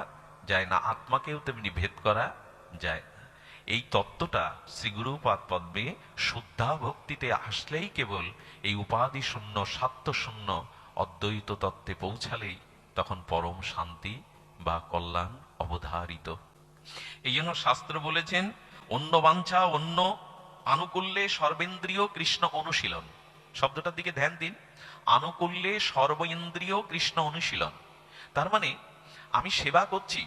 যায় না, আত্মাকেও তেমনি ভেদ করা যায় না। এই তত্ত্বটা শ্রীগুরুপাদ পদ্মে শুদ্ধা ভক্তিতে আসলেই, কেবল এই উপাধি শূন্য স্বার্থ শূন্য অদ্বৈত তত্ত্বে পৌঁছালেই তখন পরম শান্তি বা কল্যাণ অবধারিত। এই জন্য শাস্ত্র বলেছেন, অন্য বাঞ্ছা অন্য আনুকূল্যে সর্বেন্দ্রিয় কৃষ্ণ অনুশীলন। শব্দটার দিকে ধ্যান দিন। আনুকূল্যে সর্বেন্দ্রিয় কৃষ্ণ অনুশীলন, তার মানে আমি সেবা করছি,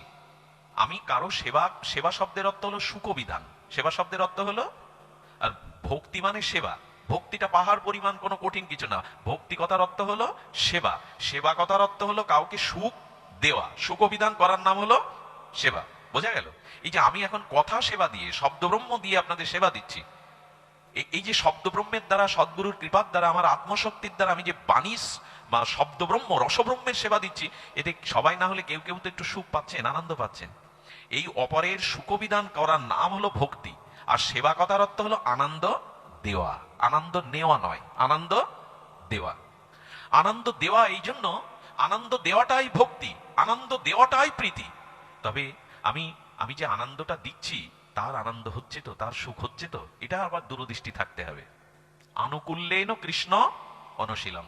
আমি কারো সেবা, সেবা শব্দের অর্থ হলো সুখবিধান, সেবা শব্দের অর্থ হলো, আর ভক্তি মানে সেবা। ভক্তিটা পাহাড় পরিমাণ কোনো কঠিন কিছু না। ভক্তি কথার অর্থ হলো সেবা, সেবা কথার অর্থ হলো কাউকে সুখ দেওয়া, সুখবিধান করার নাম হলো সেবা। বোঝা গেল? এই যে আমি এখন কথা সেবা দিয়ে, শব্দব্রহ্ম দিয়ে আপনাদের সেবা দিচ্ছি, এই যে শব্দব্রহ্মের দ্বারা, সদ্গুরুর কৃপার দ্বারা, আমার আত্মশক্তির দ্বারা আমি যে বাণী বা শব্দব্রহ্ম রসব্রহ্মের সেবা দিচ্ছি, এতে সবাই না হলে কেউ কেউ তো একটু সুখ পাচ্ছেন, আনন্দ পাচ্ছেন। এই অপরের সুখবিধান করার নাম হলো ভক্তি। আর সেবা কথার অর্থ হলো আনন্দ দেওয়া, আনন্দ নেওয়া নয়, আনন্দ দেওয়া। আনন্দ দেওয়া, এই জন্য আনন্দ দেওয়াটাই ভক্তি, আনন্দ দেওয়াটাই প্রীতি। তবে আমি আমি যে আনন্দটা দিচ্ছি তার আনন্দ হচ্ছে তো, তার সুখ হচ্ছে তো, এটা আবার দূরদৃষ্টি থাকতে হবে। আনুকূল্যেন কৃষ্ণ অনুশীলন।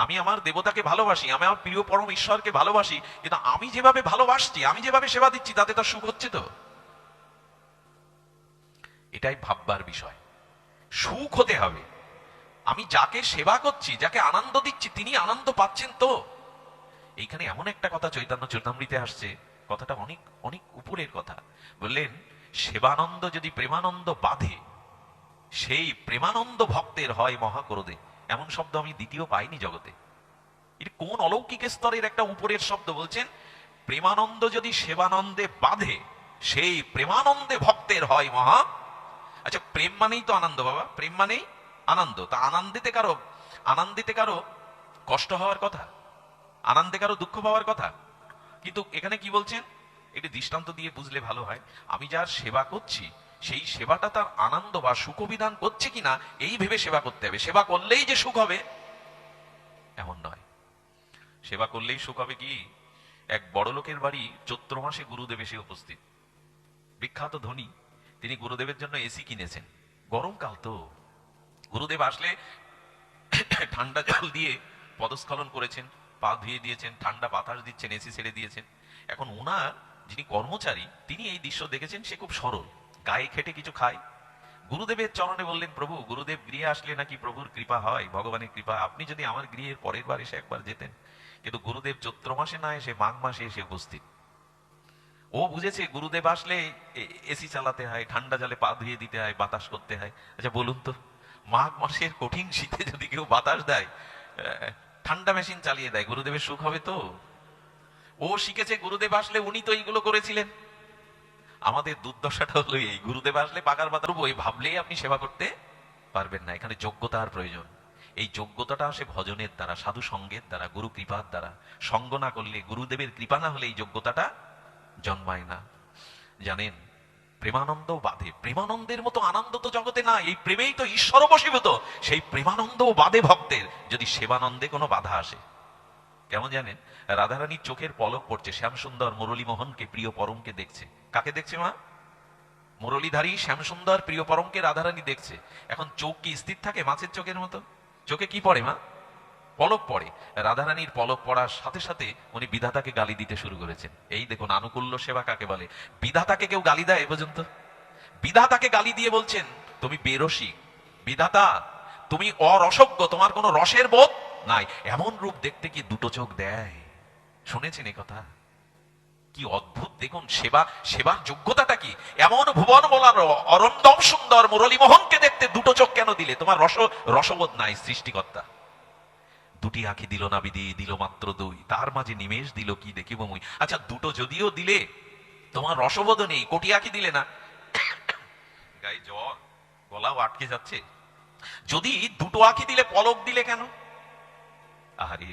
আমি আমার দেবতাকে ভালোবাসি, আমি আমার প্রিয় পরম ঈশ্বরকে ভালোবাসি, কিন্তু আমি যেভাবে ভালোবাসছি, আমি যেভাবে সেবা দিচ্ছি তাতে তার সুখ হচ্ছে তো, এটাই ভাববার বিষয়। সুখ হতে হবে। আমি যাকে সেবা করছি, যাকে আনন্দ দিচ্ছি, তিনি আনন্দ পাচ্ছেন তো। এইখানে এমন একটা কথা চৈতন্য চরিতামৃতে আসছে, কথাটা অনেক অনেক উপরের কথা। বললেন, সেবানন্দ যদি প্রেমানন্দ বাঁধে, সেই প্রেমানন্দ ভক্তের হয় মহাক্রোধে। এমন শব্দ আমি দ্বিতীয় পাইনি জগতে। এটা কোন অলৌকিক স্তরের একটা উপরের শব্দ। বলছেন, প্রেমানন্দ যদি সেবানন্দে বাঁধে, সেই প্রেমানন্দে ভক্তের হয় মহা। আচ্ছা, প্রেম মানেই তো আনন্দ বাবা, প্রেম মানেই আনন্দ। তা আনন্দিতে কারো কষ্ট হওয়ার কথা, আনন্দে কারো দুঃখ পাওয়ার কথা। কিন্তু এখানে কি বলছেন, একটি দৃষ্টান্ত দিয়ে বুঝলে ভালো হয়। আমি যার সেবা করছি, সেই সেবাটা তার আনন্দ বা সুখবিধান করছে কিনা এই ভেবে সেবা করতে হবে। সেবা করলেই যে সুখ হবে এমন নয়। সেবা করলেই সুখ হবে কি? এক বড় লোকের বাড়ি চৈত্র মাসে গুরুদেব এসে উপস্থিত। বিখ্যাত ধনী, তিনি গুরুদেবের জন্য এসি কিনেছেন। গরমকাল তো, গুরুদেব আসলে ঠান্ডা জল দিয়ে পদস্খলন করেছেন, পা ধুয়ে দিয়েছেন, ঠান্ডা বাতাস দিচ্ছেন, এসি ছেড়ে দিয়েছেন। এখন ওনার যিনি কর্মচারী, তিনি এই দৃশ্য দেখেছেন। সে খুব সরল, গায়ে খেটে কিছু খায়। গুরুদেবের চরণে বললেন, প্রভু, গুরুদেব গৃহে আসলে নাকি প্রভুর কৃপা হয়, ভগবানের কৃপা। আপনি যদি আমার গৃহের পরের বার এসে একবার যেতেন। কিন্তু গুরুদেব চৈত্র মাসে না এসে মাঘ মাসে এসে উপস্থিত। ও বুঝেছে গুরুদেব আসলে এসি চালাতে হয়, ঠান্ডা জলে পা ধুয়ে দিতে হয়, বাতাস করতে হয়। আচ্ছা বলুন তো, মাঘ মাসের কঠিন শীতে যদি কেউ বাতাস দেয়, ঠান্ডা মেশিন চালিয়ে দেয়, গুরুদেবের সুখ হবে তো? ও শিখেছে গুরুদেব আসলে উনি তো এইগুলো করেছিলেন। আমাদের দুর্দশাটা হলো এই, গুরুদেব আসলে পাকার পাতার বই ভাবলেই আপনি সেবা করতে পারবেন না। এখানে যোগ্যতার প্রয়োজন। এই যোগ্যতাটা আসে ভজনের দ্বারা, সাধু সঙ্গের দ্বারা, গুরু কৃপার দ্বারা। সঙ্গ না করলে, গুরুদেবের কৃপা না হলে এই যোগ্যতাটা জন্মায় না। জানেন, প্রেমানন্দ বাধে। প্রেমানন্দের মতো আনন্দ তো জগতে না। এই প্রেমেই তো ঈশ্বর বশীভূত। সেই প্রেমানন্দ বাধে ভক্তের, যদি সেবানন্দে কোনো বাধা আসে। কেমন জানেন, রাধারানীর চোখের পলক পড়ছে, শ্যাম সুন্দর মুরলী মোহনকে, প্রিয় পরমকে দেখছে। কাকে দেখছে মা? মুরলীধারী শ্যাম সুন্দর প্রিয় পরমকে রাধারানী দেখছে। এখন চোখ কি স্থির থাকে মাছের চোখের মতো? চোখে কি পড়ে মা? পলক পড়ে। রাধারানীর পলক পড়ার সাথে সাথে উনি বিধাতাকে গালি দিতে শুরু করেছেন। এই দেখুন আনুকূল্য সেবা কাকে বলে। বিধাতাকে কেউ গালি দেয় এ পর্যন্ত? বিধাতাকে গালি দিয়ে বলছেন, তুমি বেরসিক, বিধাতা তুমি অরসজ্ঞ, তোমার কোনো রসের বোধ নাই। এমন রূপ দেখতে কি দুটো চোখ দেয়? শুনেছেন এই কথা? কি অদ্ভুত দেখুন, সেবার যোগ্যতাটা কি। এমন ভুবন বলার অরন্দম সুন্দর মুরলী মোহনকে দেখতে দুটো চোখ কেন দিলে? তোমার রসবোধ নাই সৃষ্টিকর্তা। দুটি আঁখি দিল না বিধি, দিল মাত্র দুই, তার মাঝে নিমেষ দিল কি দেখিব মুই। আচ্ছা, দুটো যদিও দিলে, তোমার রসবোধ নেই, কোটি আঁখি দিলে না। গায়ে জ্বর, গলাও আটকে যাচ্ছে। যদি দুটো আঁখি দিলে, পলক দিলে কেন? আহারে,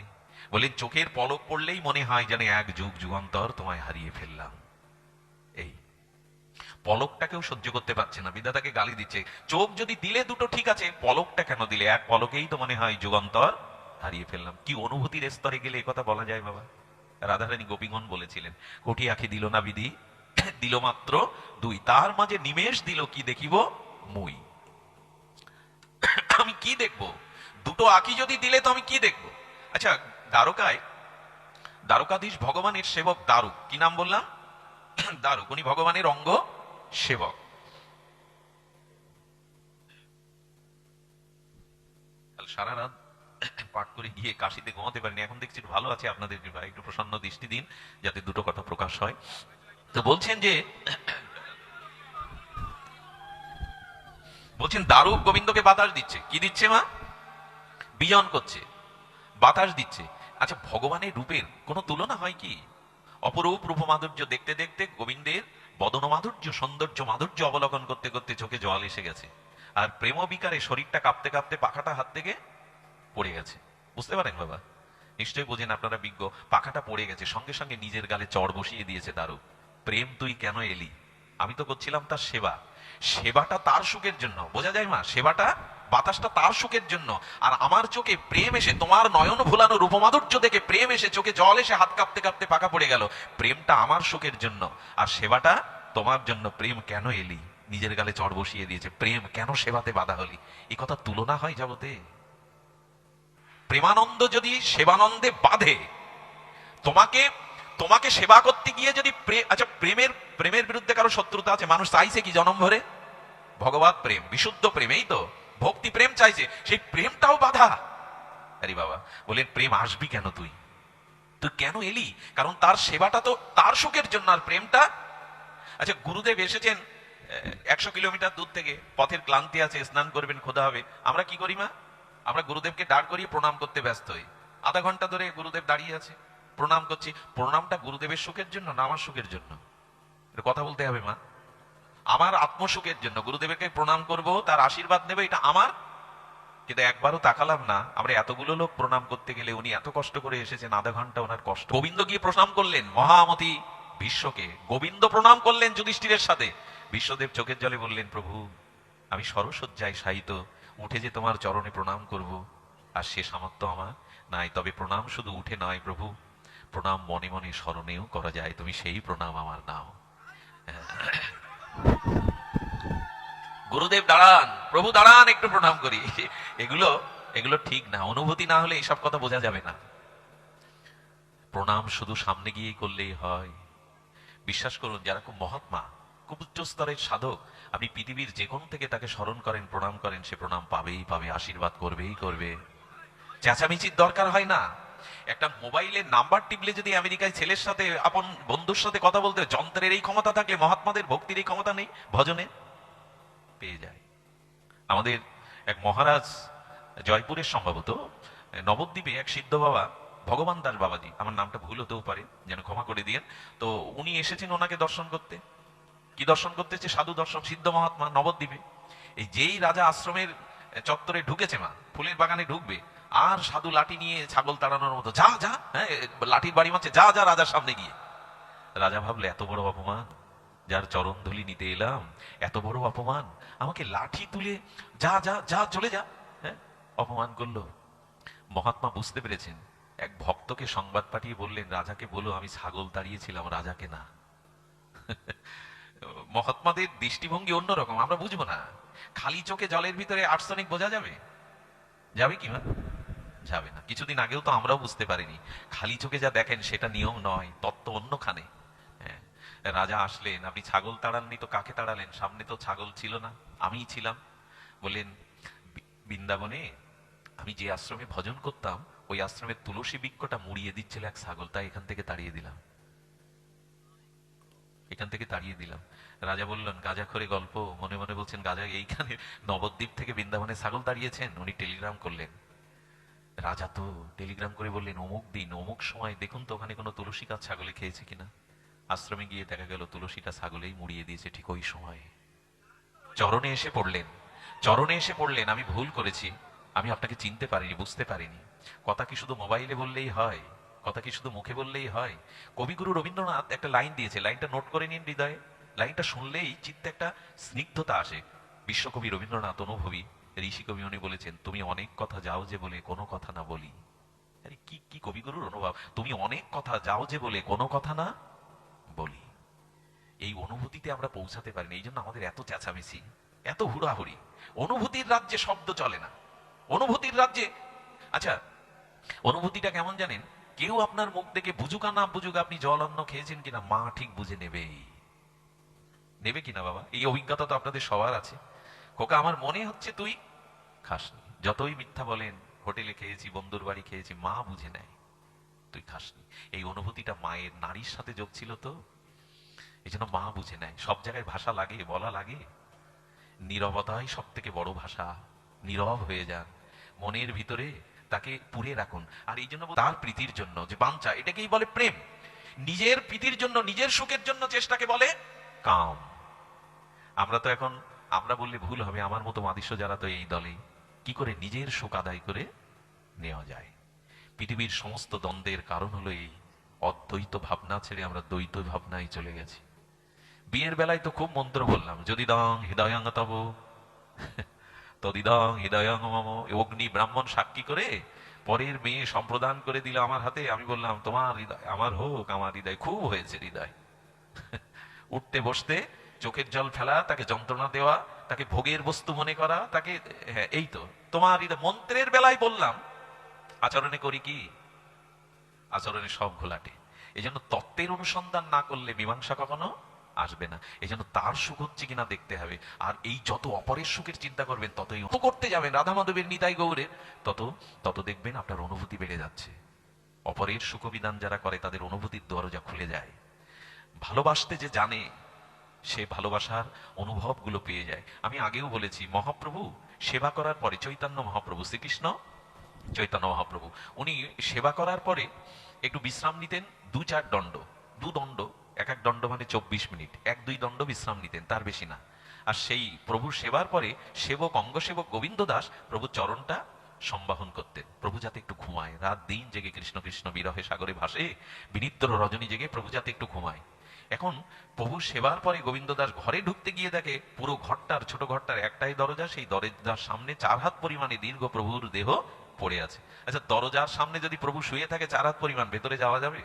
বলে চোখের পলক পড়লেই মনে হয় যেন এক যুগ যুগান্তর তোমায় হারিয়ে ফেললাম। এই পলকটাকেও সহ্য করতে পারছে না, বিধাতাকে গালি দিচ্ছে। চোখ যদি দিলে দুটো ঠিক আছে, পলকটা কেন দিলে? এক পলকেই তো মনে হয় যুগান্তর হারিয়ে ফেললাম। কি অনুভূতির স্তরে গেলে কথা বলা যায় বাবা? রাধারানী গোপীগণ বলেছিলেন, কোটি আঁখি দিল না বিধি, দিল মাত্র দুই, তার মাঝে নিমেষ দিল কি দেখিব মুই। আমি কি দেখবো? দুটো আঁখি যদি দিলে তো আমি কি দেখবো? আচ্ছা, দ্বারকায় দ্বারকাধীশ ভগবানের সেবক দারুক, কি নাম বললাম? দারুক। উনি ভগবানের অঙ্গ সেবক। সারা রাত পাঠ করে গিয়ে কাশিতে ঘুমাতে পারিনি। এখন দেখছি ভালো আছে, আপনাদের কৃপায় একটু প্রসন্ন দৃষ্টি দিন যাতে দুটো কথা প্রকাশ হয়। তো বলছেন যে, দারুক গোবিন্দকে বাতাস দিচ্ছে। কি দিচ্ছে মা? বিজন করছে, বাতাস দিচ্ছে। আচ্ছা, ভগবানের রূপের কোনো তুলনা হয় কি? অপরূপ রূপ মাধুর্য দেখতে দেখতে গোবিন্দের বদন মাধুর্য, সৌন্দর্য মাধুর্য অবলোকন করতে করতে চোখে জল এসে গেছে। আর প্রেম বিকারে শরীরটা কাঁপতে কাঁপতে পাখাটা হাত থেকে পড়ে গেছে। বুঝতে পারেন বাবা? নিশ্চয়ই বোঝেন, আপনারা বিজ্ঞ। পাখাটা পড়ে গেছে, সঙ্গে সঙ্গে নিজের গালে চড় বসিয়ে দিয়েছে দারুক। প্রেম তুই কেন এলি? আমি তো করছিলাম তার সেবা। সেবাটা তার সুখের জন্য, বোঝা যায় মা? সেবাটা, বাতাসটা তার সুখের জন্য। আর আমার চোখে প্রেম এসে, তোমার নয়ন ভোলানো রূপমাধুর্য দেখে প্রেম এসে, চোখে জল এসে হাত কাঁপতে কাঁপতে পাকা পড়ে গেল। প্রেমটা আমার সুখের জন্য, আর সেবাটা তোমার জন্য। প্রেম কেন এলি? নিজের গালে চড় বসিয়ে দিয়েছে। প্রেম কেন সেবাতে বাধা হলি? এই কথা তুলনা হয় জগতে? প্রেমানন্দ যদি সেবানন্দে বাধে, তোমাকে তোমাকে সেবা করতে গিয়ে যদি আচ্ছা, প্রেমের প্রেমের বিরুদ্ধে কারো শত্রুতা আছে? মানুষ চাইছে কি জনম ভরে? ভগবত প্রেম, বিশুদ্ধ প্রেম, এই তো ভক্তি প্রেম চাইছে, সেই প্রেমটাও বাধা। আরে বাবা, বলেন প্রেম আসবি কেন তুই? তুই কেন এলি? কারণ তার সেবাটা তো তার সুখের জন্য, আর প্রেমটা। আচ্ছা, গুরুদেব এসেছেন 100 কিলোমিটার দূর থেকে, পথের ক্লান্তি আছে, স্নান করবেন, খোদা হবে। আমরা কি করি মা? আমরা গুরুদেবকে দাঁড় করিয়ে প্রণাম করতে ব্যস্ত হই। আধা ঘন্টা ধরে গুরুদেব দাঁড়িয়ে আছে, প্রণাম করছি। প্রণামটা গুরুদেবের সুখের জন্য না আমার সুখের জন্য? কথা বলতে হবে মা। আমার আত্মসুখের জন্য গুরুদেবকে প্রণাম করব, তার আশীর্বাদ নেবে, এটা আমার। কিন্তু একবারও তাকালাম না আমরা এতগুলো লোক প্রণাম করতে গেলে উনি এত কষ্ট করে এসেছেন, আধা ঘন্টা ওনার কষ্ট। গোবিন্দ গিয়ে প্রণাম করলেন মহামতি বিশ্বকে, গোবিন্দ প্রণাম করলেন যুধিষ্ঠিরের সাথে। বিশ্বদেব চোখের জলে বললেন, প্রভু আমি সরসজ্জায় শায়িত, উঠে যে তোমার চরণে প্রণাম করব আর সে সামর্থ্য আমার নাই। তবে প্রণাম শুধু উঠে নয় প্রভু, প্রণাম মনে মনে স্মরণেও করা যায়, তুমি সেই প্রণাম আমার নাও। গুরুদেব দাঁড়ান, প্রভু দাঁড়ান, একটু প্রণাম করি। এগুলো এগুলো ঠিক না। অনুভূতি না হলে এইসব কথা বোঝা যাবে না। প্রণাম শুধু সামনে গিয়ে করলেই হয়? বিশ্বাস করুন, যারা খুব মহাত্মা, খুব উচ্চ স্তরের সাধক, আপনি পৃথিবীর যে কোন থেকে তাকে স্মরণ করেন, প্রণাম করেন, সে প্রণাম পাবেই পাবে, আশীর্বাদ করবেই করবে। চেঁচামেচির দরকার হয় না। একটা মোবাইলের নাম্বার টিপলে যদি আমেরিকায় ছেলের সাথে, আপন বন্ধুর সাথে কথা বলতে, যন্ত্রের এই ক্ষমতা থাকলে মহাত্মাদের ভক্তির এই ক্ষমতা নেই? ভজনে পেয়ে যায়। আমাদের এক মহারাজ, জয়পুরের সম্ভবত, নবদ্বীপে এক সিদ্ধ বাবা, ভগবান দাস বাবাজি, আমার নামটা ভুল হতেও পারে, যেন ক্ষমা করে দিয়েন। তো উনি এসেছেন ওনাকে দর্শন করতে। কি দর্শন করতেছে? সাধু দর্শন, সিদ্ধ মহাত্মা নবদ্বীপে। এই যেই রাজা আশ্রমের চত্বরে ঢুকেছে মা, ফুলের বাগানে ঢুকবে, আর সাধু লাঠি নিয়ে ছাগল তাড়ানোর মতো যা যা, হ্যাঁ, লাঠির বাড়ি মারছে, যা যা রাজার সামনে গিয়ে। রাজা ভাবলে এত বড় অপমান, যার চরণ ধুলি নিতে এলাম, এত বড় অপমান, আমাকে লাঠি তুলে যা যা যা চলে যা, হ্যাঁ, অপমান করলো। মহাত্মা বুঝতে পেরেছেন, এক ভক্তকে সংবাদ পাঠিয়ে বললেন, রাজাকে বলো আমি ছাগল তাড়িয়েছিলাম, রাজাকে না। মহাত্মাদের দৃষ্টিভঙ্গি অন্যরকম, আমরা বুঝবো না। খালি চোখে জলের ভিতরে আর্সেনিক বোঝা যাবে? যাবে কি মা? যাবে না। কিছুদিন আগেও তো আমরাও বুঝতে পারিনি। খালি চোখে যা দেখেন সেটা নিয়ম নয়, তত্ত্ব অন্যখানে। হ্যাঁ, রাজা আসলেন, আপনি ছাগল তাড়াননি তো কাকে তাড়ালেন? সামনে তো ছাগল ছিল না, আমিই ছিলাম। বললেন, বৃন্দাবনে আমি যে আশ্রমে ভজন করতাম, ওই আশ্রমের তুলসী বৃক্ষটা মুড়িয়ে দিচ্ছিল এক ছাগল, তাই এখান থেকে তাড়িয়ে দিলাম, এখান থেকে তাড়িয়ে দিলাম। রাজা বললেন, গাঁজাখড়ি গল্প, মনে মনে বলছেন গাঁজা এইখানে নবদ্বীপ থেকে বৃন্দাবনে ছাগল তাড়িয়েছেন? উনি টেলিগ্রাম করলেন। রাজা তো টেলিগ্রাম করে বললেন, অমুক দিন অমুক সময় দেখুন তো ওখানে কোনো তুলসী গাছ ছাগলে খেয়েছে কিনা। আশ্রমে গিয়ে দেখা গেল তুলসীটা ছাগলেই মুড়িয়ে দিয়েছে ঠিক ওই সময়। চরণে এসে পড়লেন, চরণে এসে পড়লেন, আমি ভুল করেছি, আমি আপনাকে চিনতে পারিনি, বুঝতে পারিনি। কথা কি শুধু মোবাইলে বললেই হয়? কথা কি শুধু মুখে বললেই হয়? কবিগুরু রবীন্দ্রনাথ একটা লাইন দিয়েছে, লাইনটা নোট করে নিন হৃদয়ে। লাইনটা শুনলেই চিত্তে একটা স্নিগ্ধতা আসে। বিশ্বকবি রবীন্দ্রনাথ, অনুভবী ঋষি কবি, উনি বলেছেন, তুমি অনেক কথা যাও যে বলে কোনো কথা না বলি। আরে কি কি কবিগুরুর অনুভব! তুমি অনেক কথা যাও যে বলে কোনো কথা না বলি। এই অনুভূতিতে আমরা পৌঁছাতে পারিনি, এই জন্য আমাদের এত চেঁচামেচি, এত হুড়াহুড়ি। অনুভূতির রাজ্যে শব্দ চলে না, অনুভূতির রাজ্যে। আচ্ছা, অনুভূতিটা কেমন জানেন? কেউ আপনার মুখ দেখে বুঝুক আর না বুঝুক, আপনি জল অন্ন খেয়েছেন কিনা মা ঠিক বুঝে নেবেই। নেবে কিনা বাবা? এই অভিজ্ঞতা তো আপনাদের সবার আছে। খোকা আমার মনে হচ্ছে তুই খাসনি, যতই মিথ্যা বলেন, হোটেলে খেয়েছি, বন্ধুর বাড়ি খেয়েছি, মা বুঝে নেয় তুই খাসনি। এই অনুভূতিটা মায়ের নারীর সাথে যোগ ছিল তো, এই জন্য মা বুঝে নেয়। সব জায়গায় ভাষা লাগে, বলা লাগে, নীরবতাই সব থেকে বড় ভাষা। নীরব হয়ে যান, মনের ভিতরে তাকে পুরে রাখুন। আর এই জন্য তার প্রীতির জন্য যে বাঞ্ছা, এটাকেই বলে প্রেম। নিজের প্রীতির জন্য, নিজের সুখের জন্য চেষ্টাকে বলে কাম। আমরা তো এখন, আমরা বললে ভুল হবে, আমার মতো মাদিস্য যারা তো এই দলে, কি করে নিজের সুখ আদায় করে নেওয়া যায়। পৃথিবীর সমস্ত দ্বন্দ্বের কারণ হলো এই অদ্বৈত ভাবনা ছেড়ে আমরা দ্বৈত ভাবনায় চলে গেছি। বিয়ের বেলায় তো খুব মন্ত্র বললাম, যদি দং হৃদয়ং তব তদিদং হৃদয়ং মম, অগ্নি ব্রাহ্মণ সাক্ষী করে পরের মেয়ে সম্প্রদান করে দিল আমার হাতে। আমি বললাম তোমার হৃদয় আমার হোক, আমার হৃদয় খুব হয়েছে হৃদয়। উঠতে বসতে চোখের জল ফেলা, তাকে যন্ত্রণা দেওয়া, তাকে ভোগের বস্তু মনে করা, তাকে, হ্যাঁ এই তো তোমার হৃদয়। মন্ত্রের বেলায় বললাম, আচরণে করি কি? আচরণে সব ঘোলাটে। এই জন্য তত্ত্বের অনুসন্ধান না করলে মীমাংসা কখনো আসবে না। এই জন্য তার সুখ হচ্ছে কিনা দেখতে হবে। আর এই যত অপরের সুখের চিন্তা করবেন, ততই করতে যাবেন রাধা মাধবের নিতাই গৌরের, তত তত দেখবেন আপনার অনুভূতি বেড়ে যাচ্ছে। অপরের সুখবিধান যারা করে তাদের অনুভূতির দরজা খুলে যায়। ভালোবাসতে যে জানে সে ভালোবাসার অনুভবগুলো পেয়ে যায়। আমি আগেও বলেছি, মহাপ্রভু সেবা করার পরে, চৈতন্য মহাপ্রভু, শ্রীকৃষ্ণ চৈতন্য মহাপ্রভু, উনি সেবা করার পরে একটু বিশ্রাম নিতেন। 2-4 দণ্ড, 2 দণ্ড, এক এক দণ্ড মানে 24 মিনিট, 1-2 দণ্ড বিশ্রাম নিতেন, তার বেশি না। আর সেই প্রভুর সেবার পরে সেবক, অঙ্গসেবক গোবিন্দ দাস প্রভুর চরণটা সম্বাহন করতেন। প্রভু যাতে একটু ঘুমায়, রাত দিন জেগে কৃষ্ণ কৃষ্ণ বিরহে সাগরে ভাসে, বিনিদ্র রজনী জেগে প্রভু যাতে একটু ঘুমায়। এখন প্রভু সেবার পরে গোবিন্দ দাস ঘরে ঢুকতে গিয়ে দেখে পুরো ঘরটার, ছোট ঘরটার একটাই দরজা, সেই দরজার সামনে 4 হাত পরিমাণে দীর্ঘ প্রভুর দেহ পড়ে আছে। আচ্ছা, দরজার সামনে যদি প্রভু শুয়ে থাকে 4 হাত পরিমাণ, ভেতরে যাওয়া যাবে?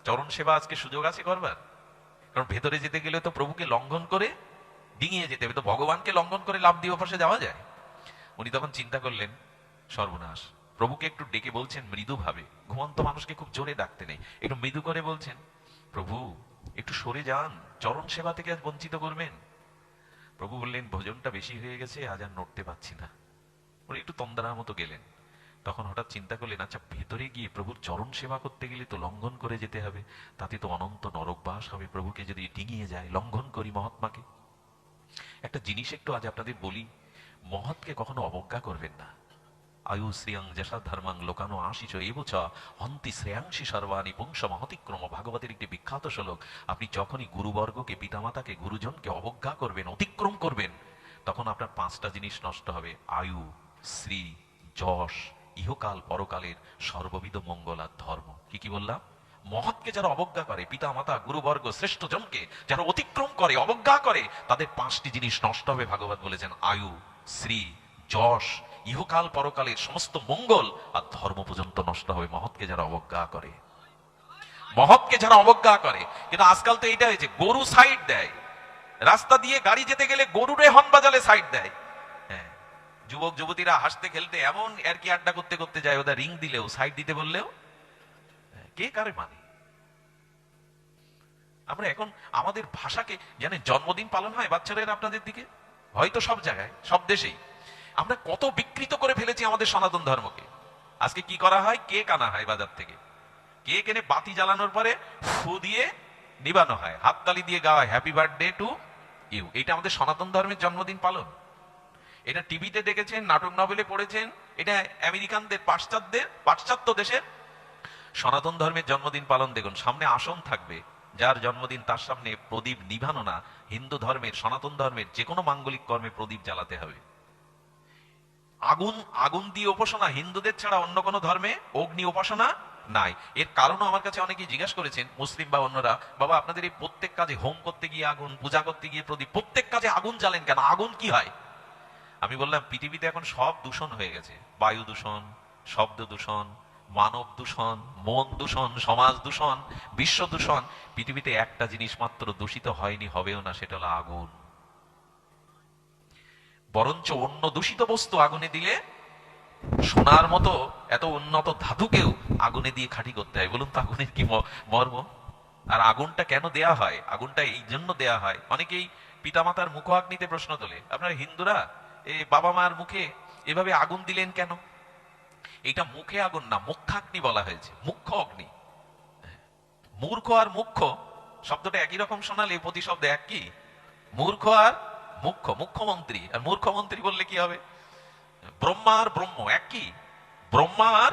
চরণ সেবা আজকে সুযোগ আছে করবার? কারণ ভেতরে যেতে গেলে তো প্রভুকে লঙ্ঘন করে ডিঙিয়ে যেতে হবে। তো ভগবানকে লঙ্ঘন করে লাভ দিয়ে পাশে যাওয়া যায়? উনি তখন চিন্তা করলেন, সর্বনাশ। প্রভুকে একটু ডেকে বলছেন মৃদু ভাবে, ঘুমন্ত মানুষকে খুব জোরে ডাকতে নেই, একটু মৃদু করে বলছেন, প্রভু একটু সরে যান, চরণ সেবা থেকে আজ বঞ্চিত করবেন। প্রভু বললেন, ভোজনটা বেশি হয়ে গেছে, আজ আর নড়তে পারছি না। উনি একটু তন্দ্রার মতো গেলেন। তখন হঠাৎ চিন্তা করলেন, আচ্ছা ভেতরে গিয়ে প্রভুর চরণ সেবা করতে গেলে তো লঙ্ঘন করে যেতে হবে, তাতে তো অনন্ত নরকবাস হবে। প্রভুকে যদি ডিঙিয়ে যায়, লঙ্ঘন করি মহাত্মাকে। একটা জিনিস একটু আজ আপনাদের বলি, মহৎকে কখনো অবজ্ঞা করবেন না। আয়ু শ্রিয়াং যশা ধর্মাং লোকানো আশিস এবচ হন্তি শ্রেয়াংশী সর্বাণী পুংস মহতিক্রম, ভাগবতের একটি বিখ্যাত শ্লোক। আপনি যখনই গুরুবর্গকে, পিতামাতাকে, গুরুজনকে অবজ্ঞা করবেন, অতিক্রম করবেন, তখন আপনার 5টা জিনিস নষ্ট হবে: আয়ু, শ্রী, যশ, ইহকাল পরকালের সর্ববিধ মঙ্গল আর ধর্ম। কি কি বললাম? মহৎকে যারা অবজ্ঞা করে, পিতা মাতা গুরুবর্গ শ্রেষ্ঠ জনকে যারা অতিক্রম করে, অবজ্ঞা করে, তাদের 5টি জিনিস নষ্ট হবে। ভাগবত বলেছেন আয়ু, শ্রী, যশ, ইহকাল পরকালের সমস্ত মঙ্গল আর ধর্ম পর্যন্ত নষ্ট হবে মহৎকে যারা অবজ্ঞা করে। মহৎকে যারা অবজ্ঞা করে। কিন্তু আজকাল তো এইটা হয়েছে, গরু সাইড দেয়, রাস্তা দিয়ে গাড়ি যেতে গেলে গরুরে হর্ন বাজালে সাইড দেয়। হ্যাঁ, যুবক যুবতীরা হাসতে খেলতে এমন আর কি আড্ডা করতে করতে যায়, ওদের রিং দিলেও, সাইড দিতে বললেও কে কারে মানে। আমরা এখন আমাদের ভাষাকে, জানেন জন্মদিন পালন হয় বাচ্চাদের আপনাদের দিকে, হয়তো সব জায়গায়, সব দেশেই। আমরা কত বিকৃত করে ফেলেছি আমাদের সনাতন ধর্মকে। আজকে কি করা হয়? কেক আনা হয় বাজার থেকে, কেক এনে বাতি জ্বালানোর পরে ফু দিয়ে নিবানো হয়, হাততালি দিয়ে গাওয়া হয় হ্যাপি বার্থডে টু ইউ। এটা আমাদের সনাতন ধর্মের জন্মদিন পালন। এটা টিভিতে দেখেছেন, নাটক নভেলে পড়েছেন, এটা আমেরিকানদের, পাশ্চাত্য দেশের সনাতন ধর্মের জন্মদিন পালন। দেখুন, সামনে আসন থাকবে, যার জন্মদিন তার সামনে প্রদীপ নিভানো না। হিন্দু ধর্মের, সনাতন ধর্মের যে কোনো মাঙ্গলিক কর্মে প্রদীপ জ্বালাতে হবে। আগুন, আগুন দিয়ে উপাসনা হিন্দুদের ছাড়া অন্য কোনো ধর্মে অগ্নি উপাসনা নাই। এর কারণও আমার কাছে অনেকেই জিজ্ঞাসা করেছেন, মুসলিম বা অন্যরা, বাবা আপনাদের এই প্রত্যেক কাজে, হোম করতে গিয়ে আগুন, পূজা করতে গিয়ে প্রদীপ, প্রত্যেক কাজে আগুন জ্বালেন কেন? আগুন কি হয়? আমি বললাম, পৃথিবীতে এখন সব দূষণ হয়ে গেছে, বায়ু দূষণ, শব্দ দূষণ, মানব দূষণ, মন দূষণ, সমাজ দূষণ, বিশ্ব দূষণ। পৃথিবীতে একটা জিনিস মাত্র দূষিত হয়নি, হবেও না, সেটা হলো আগুন। বরঞ্চ অন্য দূষিত বস্তু আগুনে দিলে, সোনার মতো এত উন্নত ধাতুকেও আগুনে দিয়ে খাঁটি করতে হয়। বলুন তো আগুনের কি মর্ম? আর আগুনটা কেন দেয়া হয়? আগুনটা এই জন্য দেয়া হয়, অনেকেই পিতামাতার মুখ অগ্নিতে প্রশ্ন তোলে, আপনারা হিন্দুরা এই বাবা মার মুখে এভাবে আগুন দিলেন কেন? এটা মুখে আগুন না, মুখাগ্নি বলা হয়েছে, মুখ্য অগ্নি। মূর্খ আর মুখ্য শব্দটা একই রকম শোনালে প্রতিশব্দ এক কি? মূর্খ আর মুখ্য, মুখ্যমন্ত্রী আর মূর্খমন্ত্রী বললে কি হবে? ব্রহ্মা আর ব্রহ্ম এক কি? ব্রহ্মা আর,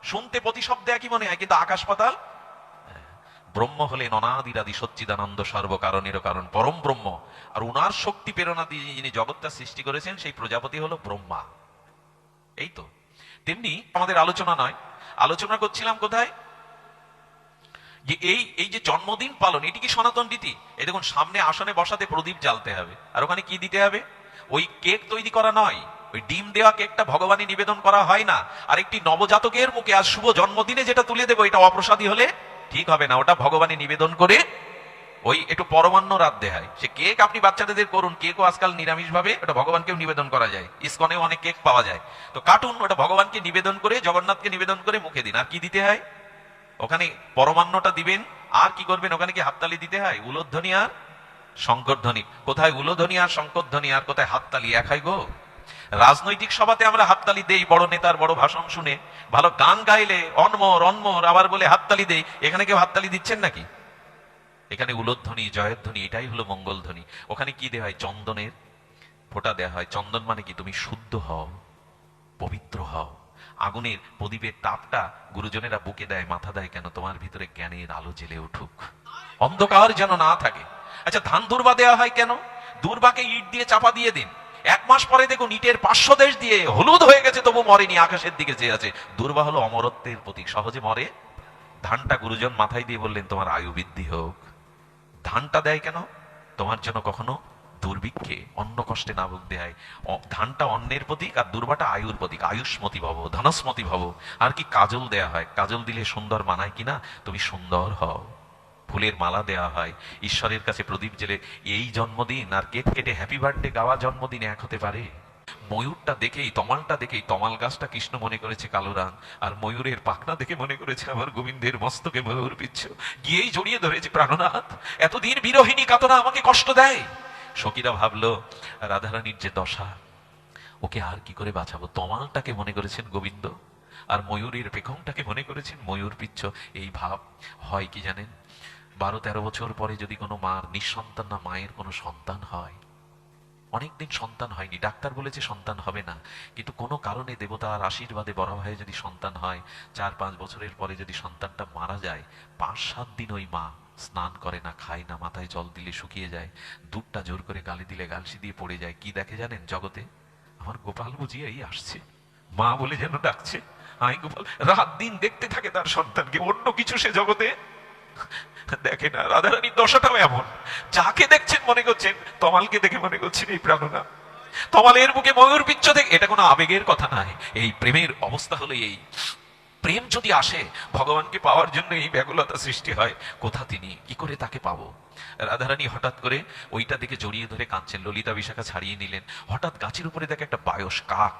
শুনতে প্রতিশব্দ একই মনে হয়, কিন্তু আকাশ পাতাল। ব্রহ্ম হলেন অনাদিরাদি সচ্চিদানন্দ, সর্বকারণেরও কারণ, পরম ব্রহ্ম। আর উনার শক্তি প্রেরণা দিয়ে যিনি জগৎটা সৃষ্টি করেছেন, সেই প্রজাপতি হলো ব্রহ্মা। এই তো। তেমনি আমাদের আলোচনা নয়, আলোচনা করছিলাম কোথায়? যে এই এই যে জন্মদিন পালন, এটি কি সনাতন রীতি? এই দেখুন, সামনে আসনে বসাতে প্রদীপ জ্বালতে হবে, আর ওখানে কি দিতে হবে? ওই কেক তৈরি করা নয়, ওই ডিম দেওয়া কেকটা ভগবানে নিবেদন করা হয় না। আর একটি নবজাতকের মুখে আজ শুভ জন্মদিনে যেটা তুলে দেবো, এটা অপ্রসাদী হলে ঠিক হবে না। ওটা ভগবানে নিবেদন করে ওই একটু পরমান্ন রাধতে হয়। সে কেক আপনি বাচ্চাদের করুন, কেকও আজকাল নিরামিষ ভাবে ওটা ভগবানকেও নিবেদন করা যায়, ইসকনেও অনেক কেক পাওয়া যায়। তো কাটুন, ওটা ভগবানকে নিবেদন করে, জগন্নাথকে নিবেদন করে মুখে দিন। আর কি দিতে হয় ওখানে? পরমান্নটা দিবেন। আর কি করবেন? ওখানে কি হাততালি দিতে হয়? উলোধ্বনি আর শঙ্করধ্বনি। কোথায় উলোধ্বনি আর শঙ্করধ্বনি, আর কোথায় হাততালি? এক হয় গো। রাজনৈতিক সভাতে আমরা হাততালি দেই, বড় নেতার বড় ভাষণ শুনে। ভালো গান গাইলে অনমর অনমর আবার বলে হাততালি দেই। এখানে কেউ হাততালি দিচ্ছেন নাকি? এখানে উলোধ্বনি, জয়ধ্বনি, এটাই হলো মঙ্গল ধ্বনি। ওখানে কি দেওয়া হয়? চন্দনের ফোঁটা দেওয়া হয়। চন্দন মানে কি? তুমি শুদ্ধ হও, পবিত্র হও। আগুনের প্রদীপের তাপটা গুরুজনেরা বুকে দেয়, মাথা দেয়, কেন? তোমার ভিতরে জ্ঞানের আলো জ্বেলে উঠুক, অন্ধকার যেন না থাকে। আচ্ছা, ধান দুর্বা দেওয়া হয় কেন? দুর্বাকে ইট দিয়ে চাপা দিয়ে দিন, 1 মাস পরে দেখুন ইটের পার্শ্বদেশ দিয়ে হলুদ হয়ে গেছে, তবু মরেনি, আকাশের দিকে চেয়ে আছে। দুর্বা হলো অমরত্বের প্রতীক, সহজে মরে। ধানটা গুরুজন মাথায় দিয়ে বললেন, তোমার আয়ু বৃদ্ধি হোক। ধানটা দেয় কেন? তোমার জন্য কখনো দুর্ভিক্ষে অন্ন কষ্টে না ভুগতে হয়। ধানটা অন্নের প্রতীক, আর দুর্বাটা আয়ুর প্রতীক। আয়ুষ্মতি ভব, ধনস্মতি ভব। আর কি? কাজল দেয়া হয়। কাজল দিলে সুন্দর মানায় কিনা? তুমি সুন্দর হও। ফুলের মালা দেওয়া হয়। ঈশ্বরের কাছে প্রদীপ জেলে এই জন্মদিন আর কেক কেটে হ্যাপি বার্থডে গাওয়া জন্মদিন এক হতে পারে? ময়ূরটা দেখেই, তমালটা দেখেই, তমাল গাছটা কৃষ্ণ মনে করেছে কালো রাং, আর ময়ূরের পাখনা দেখে মনে করেছে আমার গোবিন্দের মস্তকে ময়ূর পিচ্ছ। গিয়েই জড়িয়ে ধরেছে, প্রাণনাথ এতদিন বিরহিনী কাতনা আমাকে কষ্ট দেয়। সখীরা ভাবলো রাধারানীর যে দশা, ওকে আর কি করে বাঁচাবো? তমালটাকে মনে করেছেন গোবিন্দ, আর ময়ূরের পেখমটাকে মনে করেছেন ময়ূর পিচ্ছ। এই ভাব হয় কি জানেন? 12-13 বছর পরে যদি কোনো মার নিঃসন্তান না মায়ের কোনো সন্তান হয়, অনেকদিন সন্তান হয়নি, ডাক্তার বলেছে সন্তান হবে না, কিন্তু কোনো কারণে দেবতার আশীর্বাদে বড় হয়ে যদি সন্তান হয়, 4-5 বছরের পরে যদি সন্তানটা মারা যায়, 5-7 দিন ওই মা স্নান করে না, খায় না, মাথায় জল দিলে শুকিয়ে যায়, দুধটা জোর করে গালে দিলে গালসি দিয়ে পড়ে যায়। কি দেখে জানেন জগতে? আমার গোপাল বুঝি এই আসছে, মা বলে যেন ডাকছে। আই গোপাল, রাত দিন দেখতে থাকে তার সন্তানকে, অন্য কিছু সে জগতে দেখে না। রাধারানীর দশাটাও এমন, যাকে দেখছেন মনে করছেন তমালকে দেখে মনে করছেন এই প্রাণনা। তমালের বুকে ময়ূর পিচ্ছ দেখে, এটা কোনো আবেগের কথা নয়। এই প্রেমের অবস্থা হলো এই। প্রেম যদি আসে, ভগবানকে পাওয়ার জন্য এই ব্যাকুলতা সৃষ্টি হয়। কোথা তিনি, কি করে তাকে পাবো? রাধারানী হঠাৎ করে ওইটা দিকে জড়িয়ে ধরে কাঁদছেন। ললিতা বিশাখা ছাড়িয়ে নিলেন। হঠাৎ গাছের উপরে দেখে একটা বায়স কাক।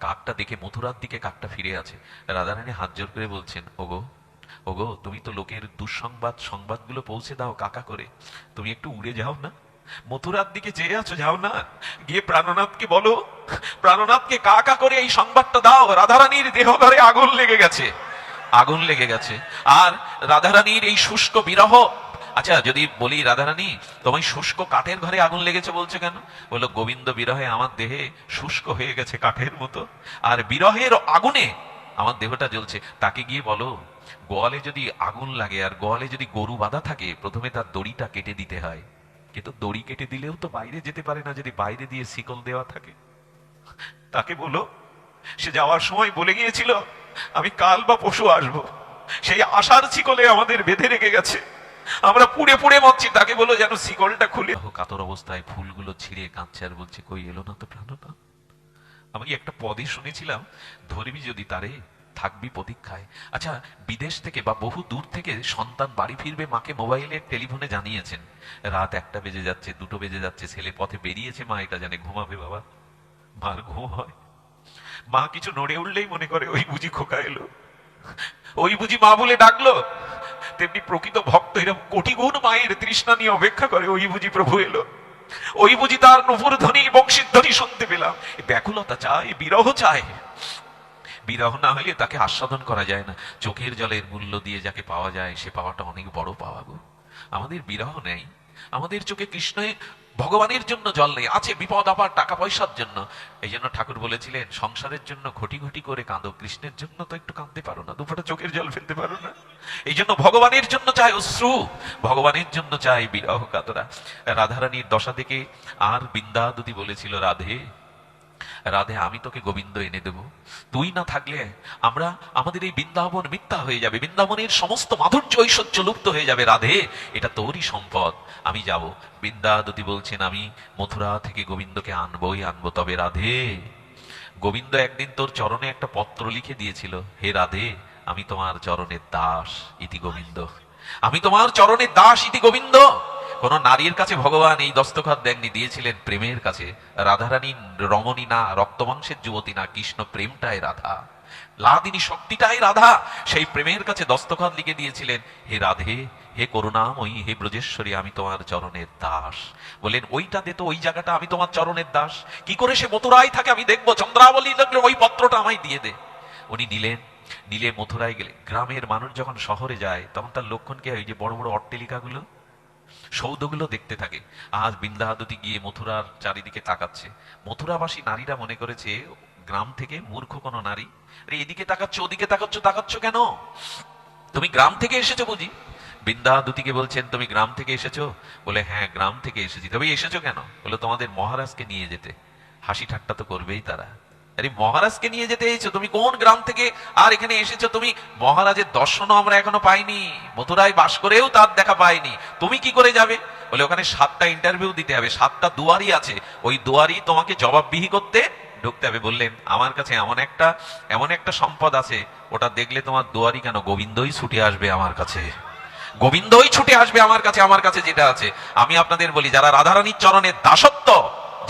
কাকটা দেখে মথুরার দিকে কাকটা ফিরে আছে। রাধারানী হাত জোর করে বলছেন, ওগো ওগো, তুমি তো লোকের দুঃসংবাদ সংবাদগুলো পৌঁছে দাও কাকা করে, তুমি একটু উড়ে যাও না, মথুরার দিকে চেয়ে আছো, যাও না, গিয়ে প্রাণনাথকে বলো, প্রাণনাথকে কাকা করে এই সংবাদটা দাও, রাধারানীর দেহ ঘরে আগুন লেগে গেছে, আগুন লেগে গেছে। আর রাধারানীর এই শুষ্ক বিরহ। আচ্ছা, যদি বলি রাধারানী তোমায় শুষ্ক কাঠের ঘরে আগুন লেগেছে বলছে কেন? বললো গোবিন্দ বিরহে আমার দেহে শুষ্ক হয়ে গেছে কাঠের মতো, আর বিরহের আগুনে আমার দেহটা জ্বলছে। তাকে গিয়ে বলো, গোয়ালে যদি আগুন লাগে আর গোয়ালে যদি গরু বাঁধা থাকে, প্রথমে তার দড়িটা কেটে দিতে হয়, কিন্তু দড়ি কেটে দিলেও তো বাইরে যেতে পারে না যদি বাইরে দিয়ে শিকল দেওয়া থাকে। তাকে বলো, সে যাওয়ার সময় বলে গিয়েছিল আমি কাল বা পরশু আসবো, সেই আশার শিকলে আমাদের বেঁধে রেখে গেছে, আমরা পুড়ে পুড়ে মরছি। তাকে বলো যেন শিকলটা খুলে। কাতর অবস্থায় ফুলগুলো ছিঁড়ে কাঁদছে আর বলছে, কই এলো না তো প্রাণটা। আমি একটা পদে শুনেছিলাম, ধরবি যদি তারে থাকবি প্রতীক্ষায়। আচ্ছা, বিদেশ থেকে বা বহু দূর থেকে সন্তান বাড়ি ফিরবে, মাকে মোবাইলে টেলিফোনে জানিয়েছেন, রাত 1টা বেজে যাচ্ছে, 2টো বেজে যাচ্ছে, ছেলে পথে বেরিয়েছে, মা এটা জানে, ঘুমাবে বাবা। মার ঘুম হয়, মা কিছু নড়ে উঠলেই মনে করে ওই বুঝি খোকা এলো, ওই বুঝি মা বলে ডাকলো। তেমনি প্রকৃত ভক্ত এরকম কোটি গুণ মায়ের তৃষ্ণা নিয়ে অপেক্ষা করে, ওই বুঝি প্রভু এলো, ওই বুঝি তার নূপুর ধ্বনি বংশীর ধ্বনি শুনতে পেলাম। ব্যাকুলতা চায়, বিরহ চায়। বিরহ না হলে তাকে আস্বাদন করা যায় না। চোখের জলের মূল্য দিয়ে যাকে পাওয়া যায়, সে পাওয়াটা অনেক বড় পাওয়া গো। আমাদের বিরহ নেই, আমাদের চোখে কৃষ্ণ ভগবানের জন্য জল নেই, আছে বিপদ আবার টাকা পয়সার জন্য। এই জন্য ঠাকুর বলেছিলেন, সংসারের জন্য ঘটি ঘটি করে কাঁদো, কৃষ্ণের জন্য তো একটু কাঁদতে পারো না, দুফোঁটা চোখের জল ফেলতে পারো না। এই জন্য ভগবানের জন্য চাই অশ্রু, ভগবানের জন্য চাই বিরহ কাতরা। রাধারানীর দশা দেখে আর বিন্দাদুতি বলেছিল, রাধে রাধে আমি তোকে গোবিন্দ এনে দেব, তুই না থাকলে আমরা আমাদের এই বৃন্দাবন মিথ্যা হয়ে যাবে, বৃন্দাবনের সমস্ত মাধুর্য ঐশ্বর্য লুপ্ত হয়ে যাবে। রাধে এটা তোরই সম্পদ, আমি যাব। বৃন্দাবতী বলছেন আমি মথুরা থেকে গোবিন্দকে আনবোই আনবো, তবে রাধে গোবিন্দ একদিন তোর চরণে একটা পত্র লিখে দিয়েছিল, হে রাধে আমি তোমার চরণের দাস ইতি গোবিন্দ, আমি তোমার চরণের দাস ইতি গোবিন্দ। কোন নারীর কাছে ভগবান এই দস্তখত দেননি, দিয়েছিলেন প্রেমের কাছে। রাধারানী রমণী না, রক্তমাংসের যুবতী না, কৃষ্ণ প্রেমটাই রাধা, লাদিনী শক্তিটাই রাধা। সেই প্রেমের কাছে দস্তখত লিখে দিয়েছিলেন, হে রাধে হে করুণাময়ী হে ব্রজেশ্বরী আমি তোমার চরণের দাস। বলেন ওইটা দে তো, ওই জায়গাটা আমি তোমার চরণের দাস। কি করে সে মথুরায় থাকে আমি দেখবো, চন্দ্রাবলী লাগলে ওই পত্রটা আমায় দিয়ে দে। উনি নিলেন, নিলে মথুরায় গেলে, গ্রামের মানুষ যখন শহরে যায় তখন তার লক্ষণ কি হয়, যে বড় বড় অট্টালিকাগুলো সৌধগুলো দেখতে থাকে। আজ বৃন্দাবতী গিয়ে মথুরার চারিদিকে তাকাচ্ছে, মথুরাবাসী নারীরা মনে করেছে গ্রাম থেকে মূর্খ কোন নারী, আরে এদিকে তাকাচ্ছ ওদিকে তাকাচ্ছ, তাকাচ্ছ কেন, তুমি গ্রাম থেকে এসেছো বুঝি? বৃন্দাবতীকে বলছেন তুমি গ্রাম থেকে এসেছো? বলে হ্যাঁ গ্রাম থেকে এসেছি। তবে এসেছো কেন? বলে তোমাদের মহারাজকে নিয়ে যেতে। হাসি ঠাট্টা তো করবেই তারা, আরে মহারাজকে নিয়ে যেতে এসেছো, তুমি কোন গ্রাম থেকে আর এখানে এসেছো? তুমি মহারাজের দর্শনও আমরা এখনো পাইনি, মথুরায় বাস করেও তার দেখা পাইনি, তুমি কি করে যাবে? বলে ওখানে 7টা ইন্টারভিউ দিতে হবে, 7টা দুয়ারি আছে, ওই দুয়ারি তোমাকে জবাবদিহি করতে ঢুকতে হবে। বললেন আমার কাছে এমন একটা সম্পদ আছে, ওটা দেখলে তোমার দুয়ারি কেন গোবিন্দই ছুটে আসবে আমার কাছে, গোবিন্দই ছুটে আসবে আমার কাছে। আমার কাছে যেটা আছে, আমি আপনাদের বলি যারা রাধারানীর চরণের দাসত্ব,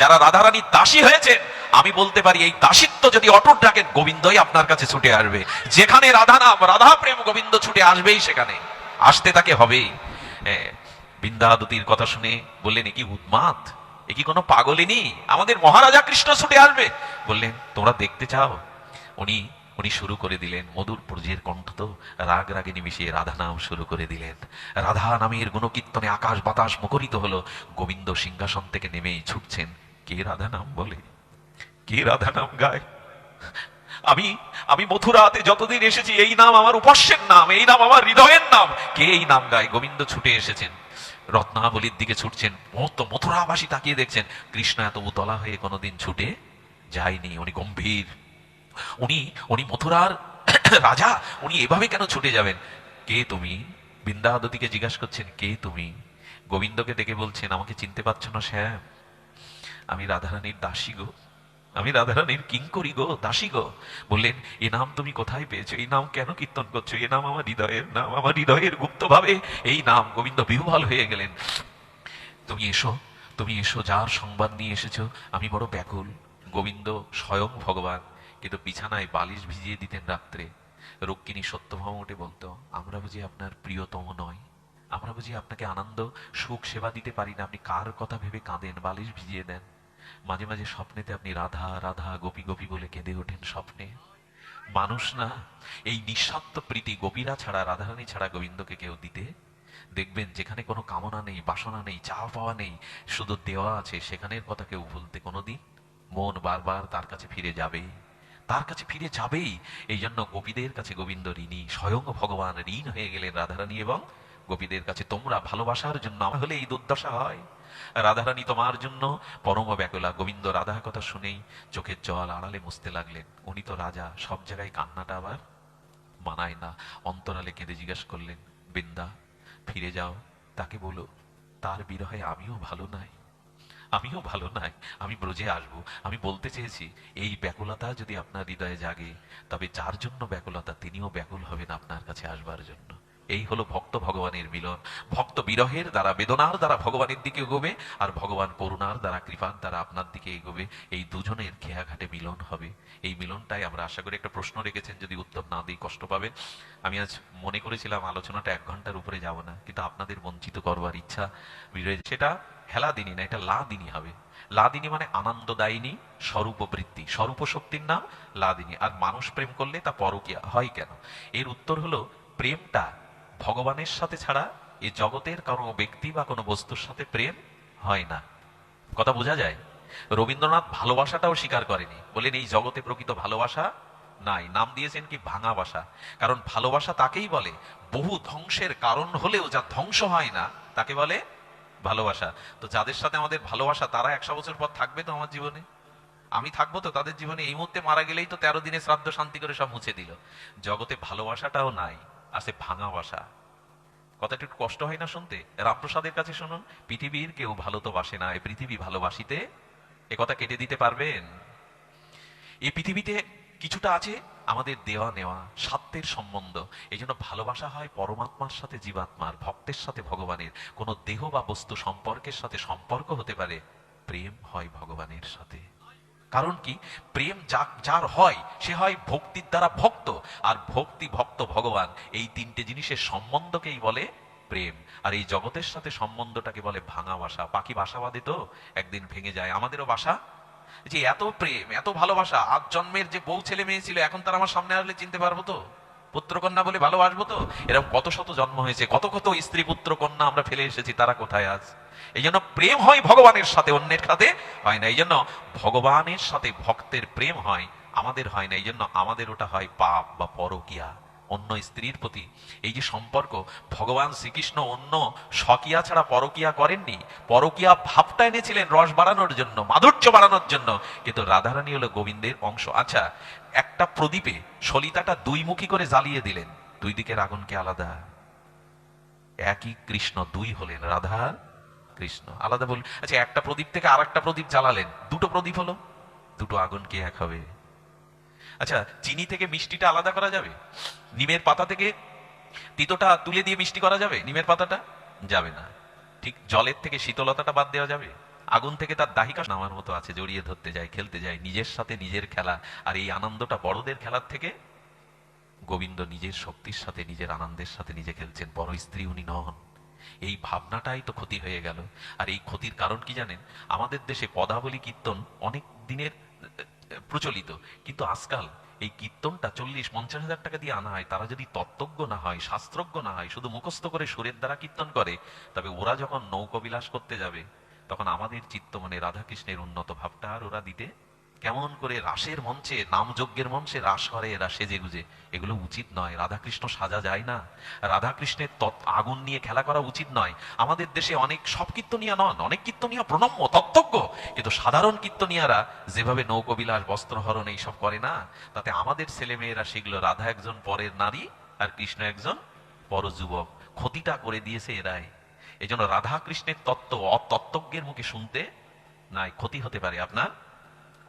যারা রাধারানীর দাসী হয়েছে, আমি বলতে পারি এই দাসিত্ব যদি অটুট রাখেন গোবিন্দই আপনার কাছে ছুটে আসবে। যেখানে রাধা নাম রাধা প্রেম গোবিন্দ ছুটে আসবেই, সেখানে আসতে তাকে হবেই। বৃন্দাবতীর কথা শুনে বললেন এ কি উন্মাদ, এ কি কোনো পাগলিনী, আমাদের মহারাজা কৃষ্ণ ছুটে আসবে? বললেন তোমরা দেখতে চাও? উনি উনি শুরু করে দিলেন, মধুর ব্রজের কণ্ঠ তো, রাগ রাগিনী মিশিয়ে রাধা নাম শুরু করে দিলেন। রাধা নামের গুণকীর্তনে আকাশ বাতাস মুখরিত হলো। গোবিন্দ সিংহাসন থেকে নেমেই ছুটছেন। কে রাধা নাম বলে, কে রাধা নাম গায়? আমি আমি মথুরাতে যতদিন এসেছি এই নাম আমার উপাস্যের নাম, এই নাম আমার হৃদয়ের নাম। কে এই নাম গায়? গোবিন্দ ছুটে এসেছেন, রত্নাবলীর দিকে ছুটছেন। মথুরাবাসী তাকিয়ে দেখছেন, কৃষ্ণ এত উতলা হয়ে কোনোদিন ছুটে যায়নি। উনি গম্ভীর, উনি উনি মথুরার রাজা, উনি এভাবে কেন ছুটে যাবেন? কে তুমি? বৃন্দাবতীকে জিজ্ঞাসা করছেন কে তুমি? গোবিন্দকে দেখে বলছেন আমাকে চিনতে পারছো না শ্যাম? আমি রাধারানীর দাসী গো, আমি রাধারানীর কিঙ্করি গো, দাসী গো। বললেন এ নাম তুমি কোথায় পেয়েছো, এই নাম কেন কীর্তন করছো? এ নাম আমার হৃদয়ের নাম, আমার হৃদয়ের গুপ্ত ভাবে এই নাম। গোবিন্দ বিহ্বল হয়ে গেলেন। তুমি এসো, তুমি এসো, যার সংবাদ নিয়ে এসেছো আমি বড় ব্যাকুল। গোবিন্দ স্বয়ং ভগবান, কিন্তু বিছানায় বালিশ ভিজিয়ে দিতেন রাত্রে। রুক্মিণী সত্যভামা উঠে বলতো আমরা বুঝি আপনার প্রিয়তম নয়, আমরা বুঝি আপনাকে আনন্দ সুখ সেবা দিতে পারি না, আপনি কার কথা ভেবে কাঁদেন, বালিশ ভিজিয়ে দেন। মাঝে মাঝে স্বপ্নেতে আপনি রাধা রাধা গোপী গোপী বলে কেঁদে ওঠেন স্বপ্নে। মানুষ না, এই নিঃস্বার্থ প্রীতি গোপীরা ছাড়া, রাধারানী ছাড়া গোবিন্দকে কেউ দিতে দেখবেন যেখানে কোনো কামনা নেই, বাসনা নেই, চাওয়া পাওয়া নেই, শুধু দেওয়া আছে, সেখানের কথা কেউ ভুলতে কোনোদিন মন বারবার তার কাছে ফিরে যাবেই, তার কাছে ফিরে যাবেই। এই জন্য গোপীদের কাছে গোবিন্দ ঋণী, স্বয়ং ভগবান ঋণ হয়ে গেলেন রাধারানী এবং গোপীদের কাছে। তোমরা ভালোবাসার জন্য হলে এই দুর্দশা হয়, রাধারানী তোমার জন্য পরম ব্যাকুলা। গোবিন্দ রাধার কথা শুনেই চোখের জল আড়ালে মুছতে লাগলেন। উনি তো রাজা, সব জায়গায় কান্নাটা আবার মানায় না। অন্তরালে কেঁদে জিজ্ঞাসা করলেন বৃন্দা ফিরে যাও, তাকে বলো তার বিরহে আমিও ভালো নাই, আমিও ভালো নাই, আমি ব্রজে আসবো। আমি বলতে চেয়েছি এই ব্যাকুলতা যদি আপনার হৃদয়ে জাগে, তবে যার জন্য ব্যাকুলতা তিনিও ব্যাকুল হবেন আপনার কাছে আসবার জন্য। এই হলো ভক্ত ভগবানের মিলন। ভক্ত বিরহের দ্বারা, বেদনার দ্বারা ভগবানের দিকে এগোবে, আর ভগবান করুণার দ্বারা, কৃপার দ্বারা আপনার দিকে এগোবে। এই দুজনের খেয়াঘাটে মিলন হবে। এই মিলনটাই আমরা আশা করি। একটা প্রশ্ন রেখেছেন, যদি উত্তর না দিই কষ্ট পাবেন। আমি আজ মনে করেছিলাম আলোচনাটা 1 ঘন্টার উপরে যাব না, কিন্তু আপনাদের বঞ্চিত করবার ইচ্ছা বিরয়ে, সেটা হেলা দিনই না, এটা লাদিনী হবে। লাদিনী মানে আনন্দদায়িনী স্বরূপ বৃত্তি, স্বরূপ শক্তির নাম লাদিনী। আর মানুষ প্রেম করলে তা পরকীয়া হয় কেন? এর উত্তর হলো প্রেমটা ভগবানের সাথে ছাড়া এ জগতের কোনো ব্যক্তি বা কোনো বস্তুর সাথে প্রেম হয় না। কথা বোঝা যায়? রবীন্দ্রনাথ ভালোবাসাটাও স্বীকার করেনি, বলেন এই জগতে প্রকৃত ভালোবাসা নাই। নাম দিয়েছেন কি ভাঙা বাসা। কারণ ভালোবাসা তাকেই বলে বহু ধ্বংসের কারণ হলেও যা ধ্বংস হয় না তাকে বলে ভালোবাসা। তো যাদের সাথে আমাদের ভালোবাসা, তারা 100 বছর পর থাকবে তো আমার জীবনে? আমি থাকবো তো তাদের জীবনে, এই মুহূর্তে মারা গেলেই তো 13 দিনে শ্রাদ্ধ শান্তি করে সব মুছে দিল। জগতে ভালোবাসাটাও নাই, আছে ভাঙা বাসা। কথাটা একটু কষ্ট হয় না শুনতে? রামপ্রসাদের কাছে শুনুন, পৃথিবীর কেউ ভালো তো বাসে না, এই পৃথিবী ভালোবাসিতে। এ কথা কেটে দিতে পারবেন? এই পৃথিবীতে কিছুটা আছে আমাদের দেওয়া নেওয়া, স্বার্থের সম্বন্ধ। এই জন্য ভালোবাসা হয় পরমাত্মার সাথে জীবাত্মার, ভক্তের সাথে ভগবানের। কোন দেহ বা বস্তু সম্পর্কের সাথে সম্পর্ক হতে পারে, প্রেম হয় ভগবানের সাথে। কারণ কি? প্রেম যার হয় সে হয় ভক্তির দ্বারা ভক্ত, আর ভক্তি ভক্ত ভগবান, এই তিনটে জিনিসের সম্বন্ধকেই বলে প্রেম। আর এই জগতের সাথে সম্বন্ধটাকে বলে ভাঙা বাসা। পাখি বাসা বাঁধে তো একদিন ভেঙে যায়, আমাদেরও বাসা। যে এত প্রেম এত ভালোবাসা, আজ জন্মের যে বউ ছেলে মেয়ে ছিল এখন তার আমার সামনে আসলে চিনতে পারবো তো? পুত্রকন্যা বলে ভালোবাসবো তো? এরকম কত শত জন্ম হয়েছে, কত কত স্ত্রী পুত্র কন্যা আমরা ফেলে এসেছি, তারা কোথায় আজ? এই জন্য প্রেম হয় ভগবানের সাথে, অন্যের সাথে হয় না। এই জন্য ভগবানের সাথে ভক্তের প্রেম হয়, আমাদের হয় না। এই জন্য আমাদের ওটা হয় পাপ বা পরকিয়া, অন্য স্ত্রীর প্রতি। এই যে সম্পর্ক, ভগবান শ্রীকৃষ্ণ অন্য স্বকিয়া ছাড়া পরকিয়া করেননি। পরকিয়া ভাবটা এনেছিলেন রস বাড়ানোর জন্য, মাধুর্য বাড়ানোর জন্য, কিন্তু রাধারানী হলো গোবিন্দের অংশ। আচ্ছা, একটা প্রদীপে সলিতাটা দুই মুখী করে জ্বালিয়ে দিলেন, দুই দিকের আগুনকে আলাদা। একই কৃষ্ণ, দুই হলেন, রাধা কৃষ্ণ আলাদা বল। আচ্ছা, একটা প্রদীপ থেকে আর একটা প্রদীপ জ্বালালেন, দুটো প্রদীপ হলো, দুটো আগুন কি এক হবে? আচ্ছা, চিনি থেকে মিষ্টিটা আলাদা করা যাবে? নিমের পাতা থেকে তিতোটা তুলে দিয়ে মিষ্টি করা যাবে? নিমের পাতাটা যাবে না। ঠিক জলের থেকে শীতলতাটা বাদ দেওয়া যাবে? আগুন থেকে তার দাহিকা নামার মতো আছে, জড়িয়ে ধরতে যায়, খেলতে যায়, নিজের সাথে নিজের খেলা। আর এই আনন্দটা বড়দের খেলার থেকে। গোবিন্দ নিজের শক্তির সাথে নিজের আনন্দের সাথে নিজে খেলছেন, বড় স্ত্রী উনি নন। এই ভাবনাটাই তো ক্ষতি হয়ে গেল। আর এই ক্ষতির কারণ কি জানেন? আমাদের দেশে পদাবলী কীর্তন অনেক দিনের প্রচলিত, কিন্তু আজকাল এই কীর্তনটা 40-50 হাজার টাকা দিয়ে আনা হয়। তারা যদি তত্ত্বজ্ঞ না হয়, শাস্ত্রজ্ঞ না হয়, শুধু মুখস্থ করে সুরের দ্বারা কীর্তন করে, তবে ওরা যখন নৌকবিলাস করতে যাবে, তখন আমাদের চিত্ত মানে রাধাকৃষ্ণের উন্নত ভাবটা আর ওরা দিতে। কেমন করে রাসের মঞ্চে, নামযজ্ঞের মঞ্চে রাস করে এরা সেজে গুজে, এগুলো উচিত নয়। রাধাকৃষ্ণ সাজা যায় না, রাধাকৃষ্ণের আগুন নিয়ে খেলা করা উচিত নয়। আমাদের দেশে অনেক, সব কীর্তনিয়া নন, অনেক কীর্তনিয়া প্রণম্য তত্ত্বজ্ঞ, কিন্তু সাধারণ কীর্তনিয়ারা যেভাবে নৌকবিলাস, বস্ত্রহরণ এইসব করে না, তাতে আমাদের ছেলে মেয়েরা শিখলো রাধা একজন পরের নারী আর কৃষ্ণ একজন পর যুবক। ক্ষতিটা করে দিয়েছে এরাই। এই জন্য রাধা কৃষ্ণের তত্ত্ব অতত্ত্বজ্ঞের মুখে শুনতে নাই, ক্ষতি হতে পারে আপনার।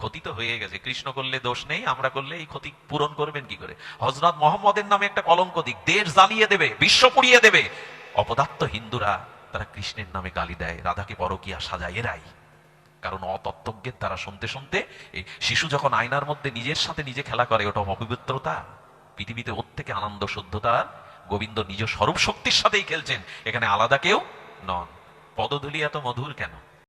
ক্ষতি তো হয়ে গেছে, কৃষ্ণ করলে দোষ নেই, আমরা করলে এই ক্ষতি পূরণ করবেন কি করে? হযরত মুহাম্মদের নামে একটা কলঙ্ক দিক, দেশ জ্বালিয়ে দেবে, বিশ্ব পুড়িয়ে দেবে। অপদার্থ হিন্দুরা তারা কৃষ্ণের নামে গালি দেয়, রাধাকে পরকীয়া সাজায় এরাই। কারণ অতত্ত্বজ্ঞের দ্বারা শুনতে শুনতে, এই শিশু যখন আয়নার মধ্যে নিজের সাথে নিজে খেলা করে, ওটা অপবিত্রতা। পৃথিবীতে ওর থেকে আনন্দ শুদ্ধতা, গোবিন্দ নিজ স্বরূপ শক্তির সাথেই খেলছেন, এখানে আলাদা কেউ নন। পদধূলি এত মধুর কেন?